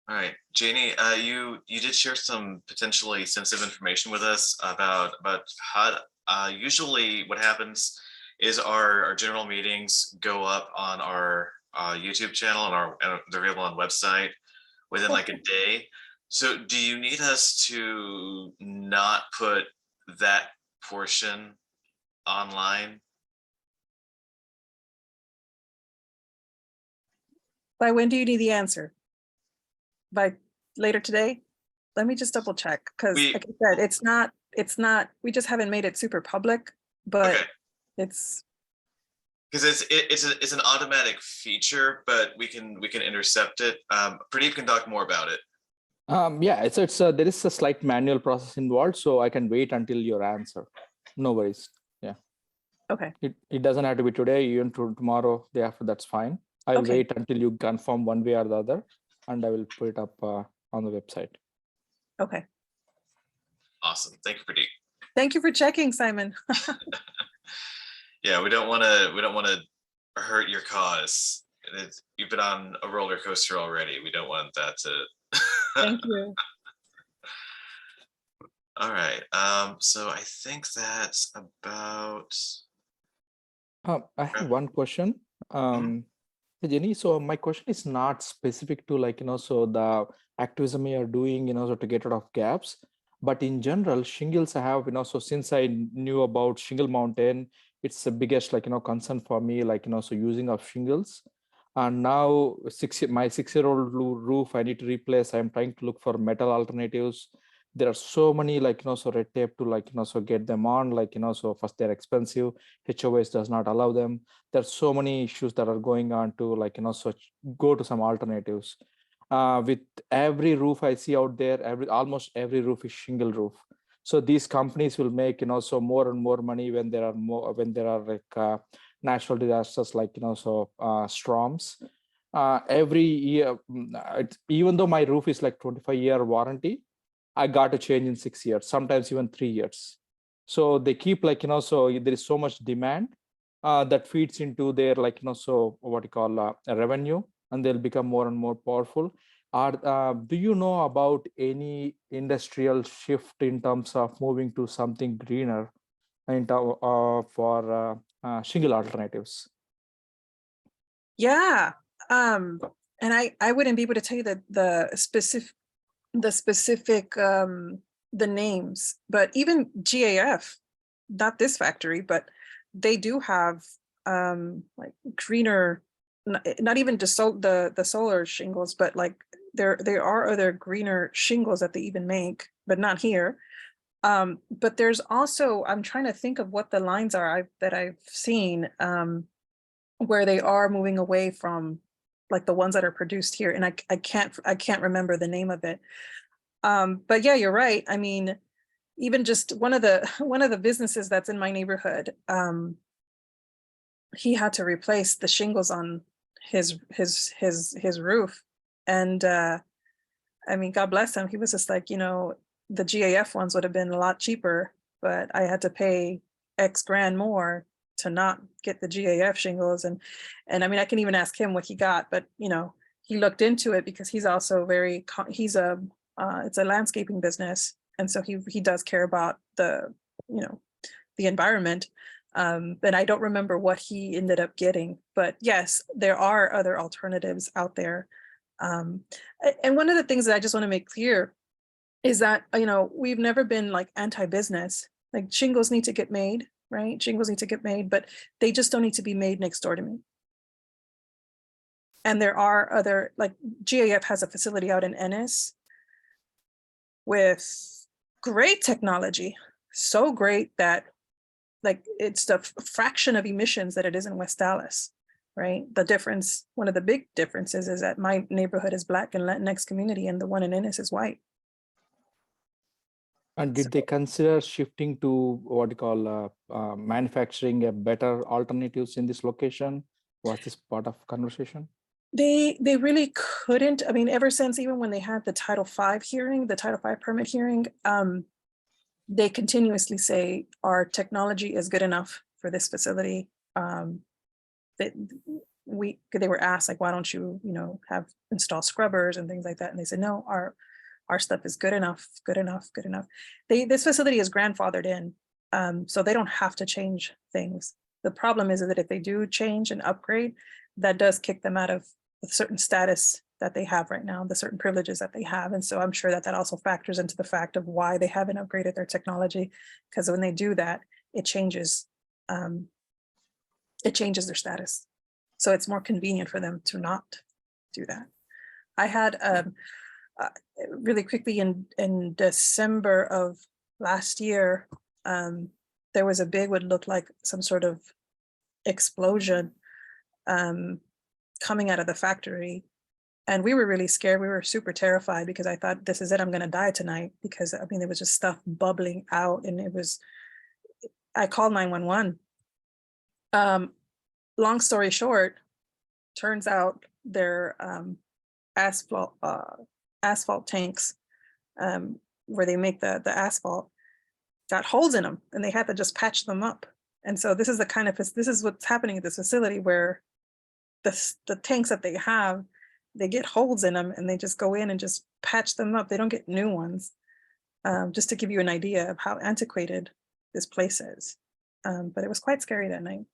All right, Janie, you did share some potentially sensitive information with us about how usually what happens is our general meetings go up on our YouTube channel and they're available on website within like a day. So do you need us to not put that portion online? By when do you need the answer? By later today? Let me just double check, because like I said, it's not, we just haven't made it super public, but okay. It's because it's an automatic feature, but we can intercept it. Pradeep can talk more about it. Yeah, it's there is a slight manual process involved, so I can wait until your answer. No worries. Yeah. Okay. It doesn't have to be today, even tomorrow, day after, that's fine. I'll wait until you confirm one way or the other, and I will put it up on the website. Okay. Awesome. Thank you, Pradeep. Thank you for checking, Simon. Yeah, we don't want to hurt your cause. You've been on a roller coaster already. We don't want that to. Thank you. All right. So I think that's about. I have one question. Jenny, so my question is not specific to so the activism you're doing, so to get rid of gaps, but in general, shingles I have, so since I knew about Shingle Mountain, it's the biggest, concern for me, so using of shingles. And now my 6-year-old roof, I need to replace. I'm trying to look for metal alternatives. There are so many, so red tape to, so get them on, so first they're expensive. HOAs does not allow them. There's so many issues that are going on to, so go to some alternatives. With every roof I see out there, almost every roof is shingle roof. So these companies will make, so more and more money when there are natural disasters storms. Every year, even though my roof is 25-year warranty, I got to change in 6 years, sometimes even 3 years. So they keep so there is so much demand that feeds into their so what you call a revenue, and they'll become more and more powerful. Do you know about any industrial shift in terms of moving to something greener for shingle alternatives? Yeah, and I wouldn't be able to tell you the specific the names, but even GAF, not this factory, but they do have greener, not even the solar shingles, but there are other greener shingles that they even make, but not here. But there's also, I'm trying to think of what the lines are that I've seen where they are moving away from the ones that are produced here, and I can't remember the name of it. But yeah, you're right. I mean, even just one of the businesses that's in my neighborhood, he had to replace the shingles on his roof. And I mean, God bless him. He was just like, the GAF ones would have been a lot cheaper, but I had to pay X grand more to not get the GAF shingles. And I mean, I can even ask him what he got, but he looked into it because he's also it's a landscaping business. And so he does care about the environment. But I don't remember what he ended up getting, but yes, there are other alternatives out there. And one of the things that I just want to make clear is that, we've never been like anti-business. Like shingles need to get made, right? Shingles need to get made, but they just don't need to be made next door to me. And there are other, like GAF has a facility out in Ennis with great technology, so great that like it's the fraction of emissions that it is in West Dallas, right? The difference, one of the big differences is that my neighborhood is Black and Latinx community and the one in Ennis is white. And did they consider shifting to what you call manufacturing a better alternatives in this location? Was this part of conversation? They really couldn't. I mean, ever since even when they had the Title V hearing, the Title V permit hearing, they continuously say our technology is good enough for this facility. They were asked like, why don't you, have install scrubbers and things like that? And they said, no, our stuff is good enough, good enough, good enough. This facility is grandfathered in, so they don't have to change things. The problem is that if they do change and upgrade, that does kick them out of a certain status that they have right now, the certain privileges that they have. And so I'm sure that also factors into the fact of why they haven't upgraded their technology, because when they do that, it changes their status. So it's more convenient for them to not do that. I had really quickly in December of last year, there was a big, what looked like some sort of explosion coming out of the factory. And we were really scared. We were super terrified because I thought, this is it, I'm going to die tonight. Because I mean, there was just stuff bubbling out and I called 911. Long story short, turns out their asphalt tanks where they make the asphalt got holes in them and they had to just patch them up. And so this is what's happening at this facility where the tanks that they have, they get holes in them and they just go in and just patch them up. They don't get new ones. Just to give you an idea of how antiquated this place is. But it was quite scary that night.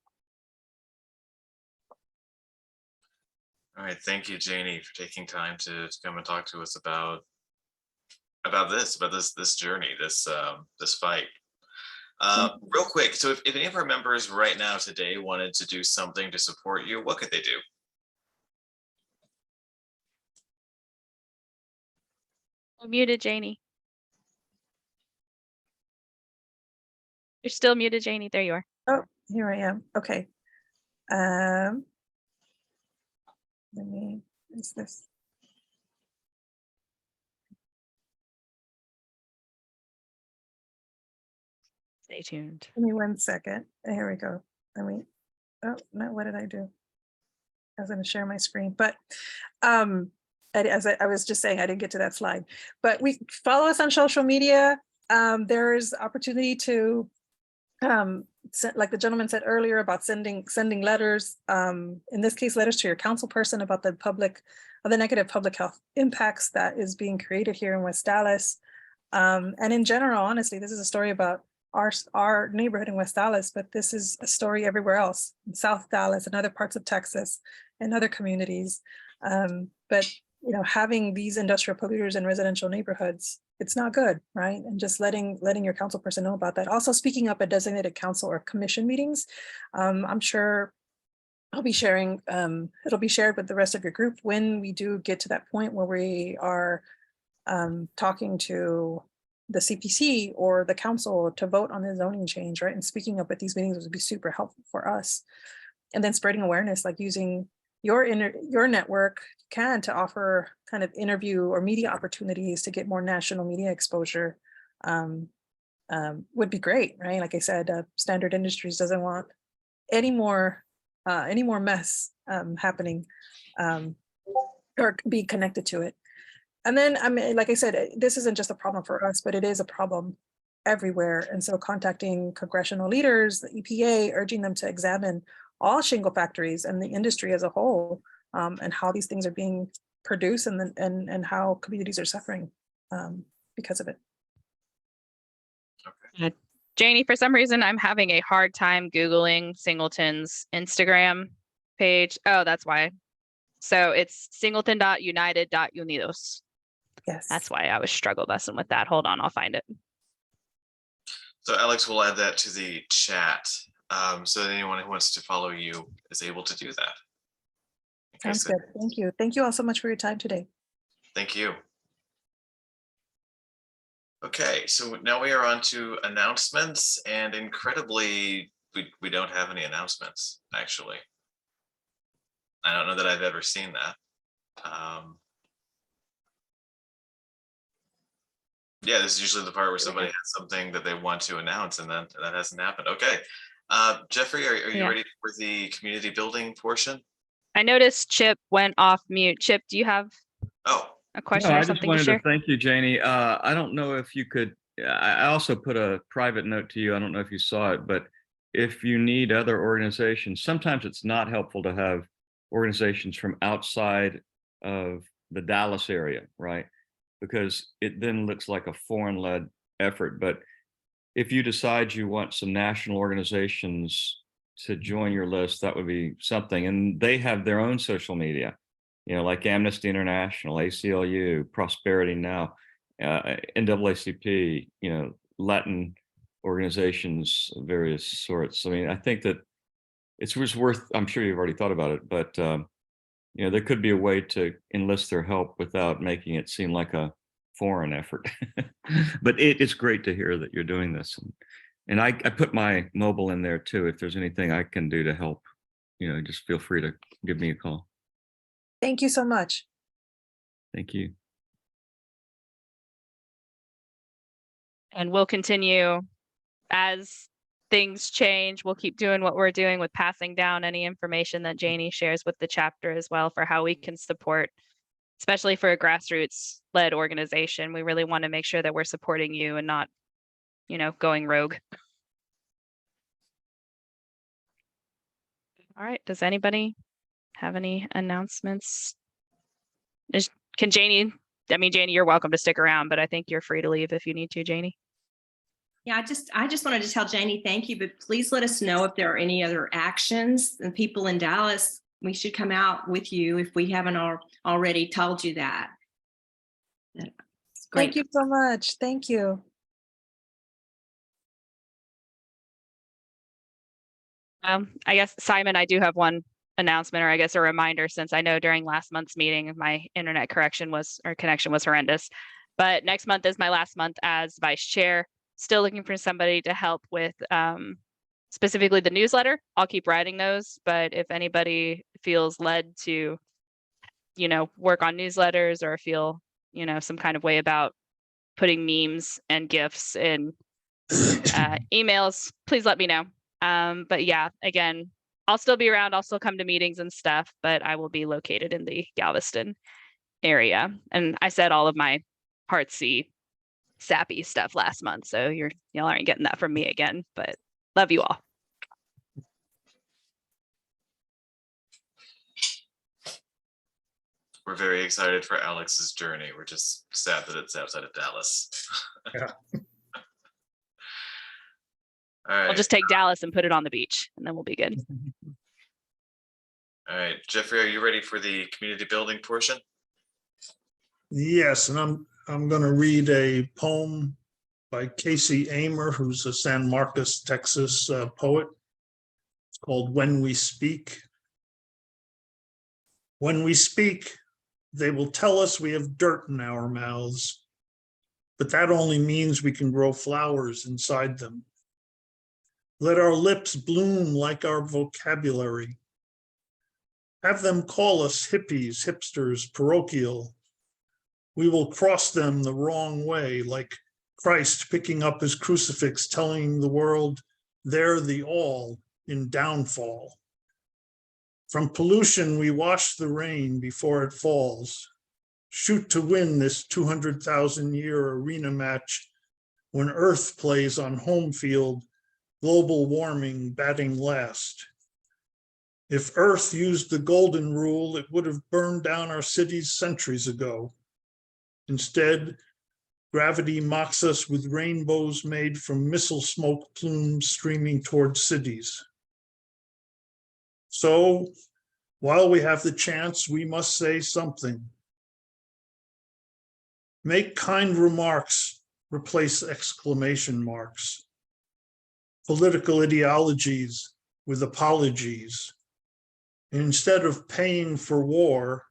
All right, thank you, Janie, for taking time to come and talk to us about this journey, this fight. Real quick, so if any of our members right now today wanted to do something to support you, what could they do? You're muted, Janie. You're still muted, Janie. There you are. Oh, here I am. Okay. Is this? Stay tuned. Give me 1 second. Here we go. Oh, no, what did I do? I was going to share my screen, but as I was just saying, I didn't get to that slide, but we follow us on social media. There's opportunity to, like the gentleman said earlier about sending letters, in this case, letters to your council person about the negative public health impacts that is being created here in West Dallas. And in general, honestly, this is a story about our neighborhood in West Dallas, but this is a story everywhere else in South Dallas and other parts of Texas and other communities. But having these industrial polluters in residential neighborhoods, it's not good, right? And just letting your council person know about that. Also speaking up at designated council or commission meetings. I'm sure I'll be sharing, it'll be shared with the rest of your group when we do get to that point where we are talking to the CPC or the council to vote on the zoning change, right? And speaking up at these meetings would be super helpful for us. And then spreading awareness, like using your network to offer kind of interview or media opportunities to get more national media exposure. would be great, right? Like I said, Standard Industries doesn't want any more mess happening or be connected to it. And then, I mean, like I said, this isn't just a problem for us, but it is a problem everywhere. And so contacting congressional leaders, the EPA, urging them to examine all shingle factories and the industry as a whole, and how these things are being produced and how communities are suffering because of it. Janie, for some reason, I'm having a hard time Googling Singleton's Instagram page. Oh, that's why. So it's singleton.united.unidos. Yes. That's why I was struggle messing with that. Hold on, I'll find it. So Alex will add that to the chat. So that anyone who wants to follow you is able to do that. Okay, Sounds so good. Thank you. Thank you all so much for your time today. thank you. Okay, so now we are on to announcements, and incredibly, we don't have any announcements, actually. I don't know that I've ever seen that. Yeah, this is usually the part where somebody has something that they want to announce, and then that hasn't happened. Okay. Jeffrey, are you ready for the community building portion? I noticed Chip went off mute. Chip, do you have a question No, or I just something to wanted share? to thank you, Janie. I don't know if you could, I also put a private note to you. I don't know if you saw it, but if you need other organizations, sometimes it's not helpful to have organizations from outside of the Dallas area, right? Because it then looks like a foreign-led effort. But if you decide you want some national organizations to join your list, that would be something. And they have their own social media, you know, like Amnesty International, ACLU, Prosperity Now, NAACP, you know, Latin organizations of various sorts. I mean, I think that it's worth, I'm sure you've already thought about it, but you know, there could be a way to enlist their help without making it seem like a foreign effort. But it's great to hear that you're doing this. And I put my mobile in there too. If there's anything I can do to help, you know, just feel free to give me a call. Thank you so much. Thank you. And we'll continue as things change. We'll keep doing what we're doing with passing down any information that Janie shares with the chapter as well for how we can support, especially for a grassroots-led organization. We really want to make sure that we're supporting you and not, you know, going rogue. All right, does anybody have any announcements? Can Janie, I mean, Janie, you're welcome to stick around, but I think you're free to leave if you need to, Janie. Yeah, I just wanted to tell Janie, thank you, but please let us know if there are any other actions. And people in Dallas, we should come out with you if we haven't already told you that. Thank you so much. Thank you. I guess, Simon, I do have one announcement, or I guess a reminder, since I know during last month's meeting, my internet connection was horrendous. But next month is my last month as vice chair. Still looking for somebody to help with specifically the newsletter. I'll keep writing those, but if anybody feels led to, you know, work on newsletters or feel, you know, some kind of way about putting memes and GIFs in emails, please let me know. But yeah, again, I'll still be around. I'll still come to meetings and stuff, but I will be located in the Galveston area. And I said all of my heartsy, sappy stuff last month, so y'all aren't getting that from me again, but love you all. We're very excited for Alex's journey. We're just sad that it's outside of Dallas. Yeah. All right. I'll just take Dallas and put it on the beach, and then we'll be good. All right, Jeffrey, are you ready for the community building portion? Yes, and I'm going to read a poem by Casey Amer, who's a San Marcos, Texas poet. It's called When We Speak. When we speak, they will tell us we have dirt in our mouths, but that only means we can grow flowers inside them. Let our lips bloom like our vocabulary. Have them call us hippies, hipsters, parochial. We will cross them the wrong way like Christ picking up his crucifix, telling the world they're the all in downfall. From pollution, we wash the rain before it falls. Shoot to win this 200,000-year arena match when Earth plays on home field, global warming batting last. If Earth used the golden rule, it would have burned down our cities centuries ago. Instead, gravity mocks us with rainbows made from missile smoke plumes streaming towards cities. So, while we have the chance, we must say something. Make kind remarks replace exclamation marks. Political ideologies with apologies. And instead of paying for war,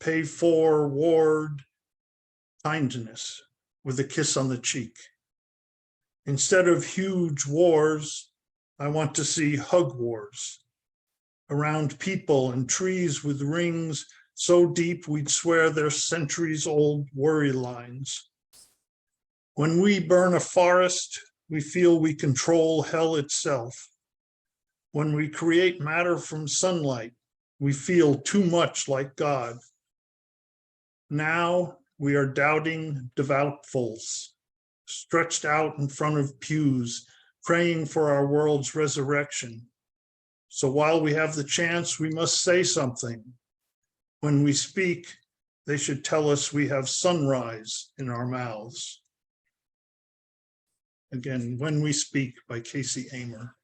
pay forward kindness with a kiss on the cheek. Instead of huge wars, I want to see hug wars around people and trees with rings so deep we'd swear they're centuries-old worry lines. When we burn a forest, we feel we control hell itself. When we create matter from sunlight, we feel too much like God. Now we are doubting devoutfuls, stretched out in front of pews, praying for our world's resurrection. So while we have the chance, we must say something. When we speak, they should tell us we have sunrise in our mouths. Again, When We Speak by Casey Amer.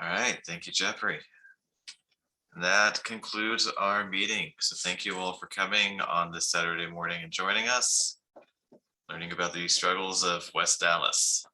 All right, thank you, Jeffrey. And that concludes our meeting. So thank you all for coming on this Saturday morning and joining us, learning about the struggles of West Dallas.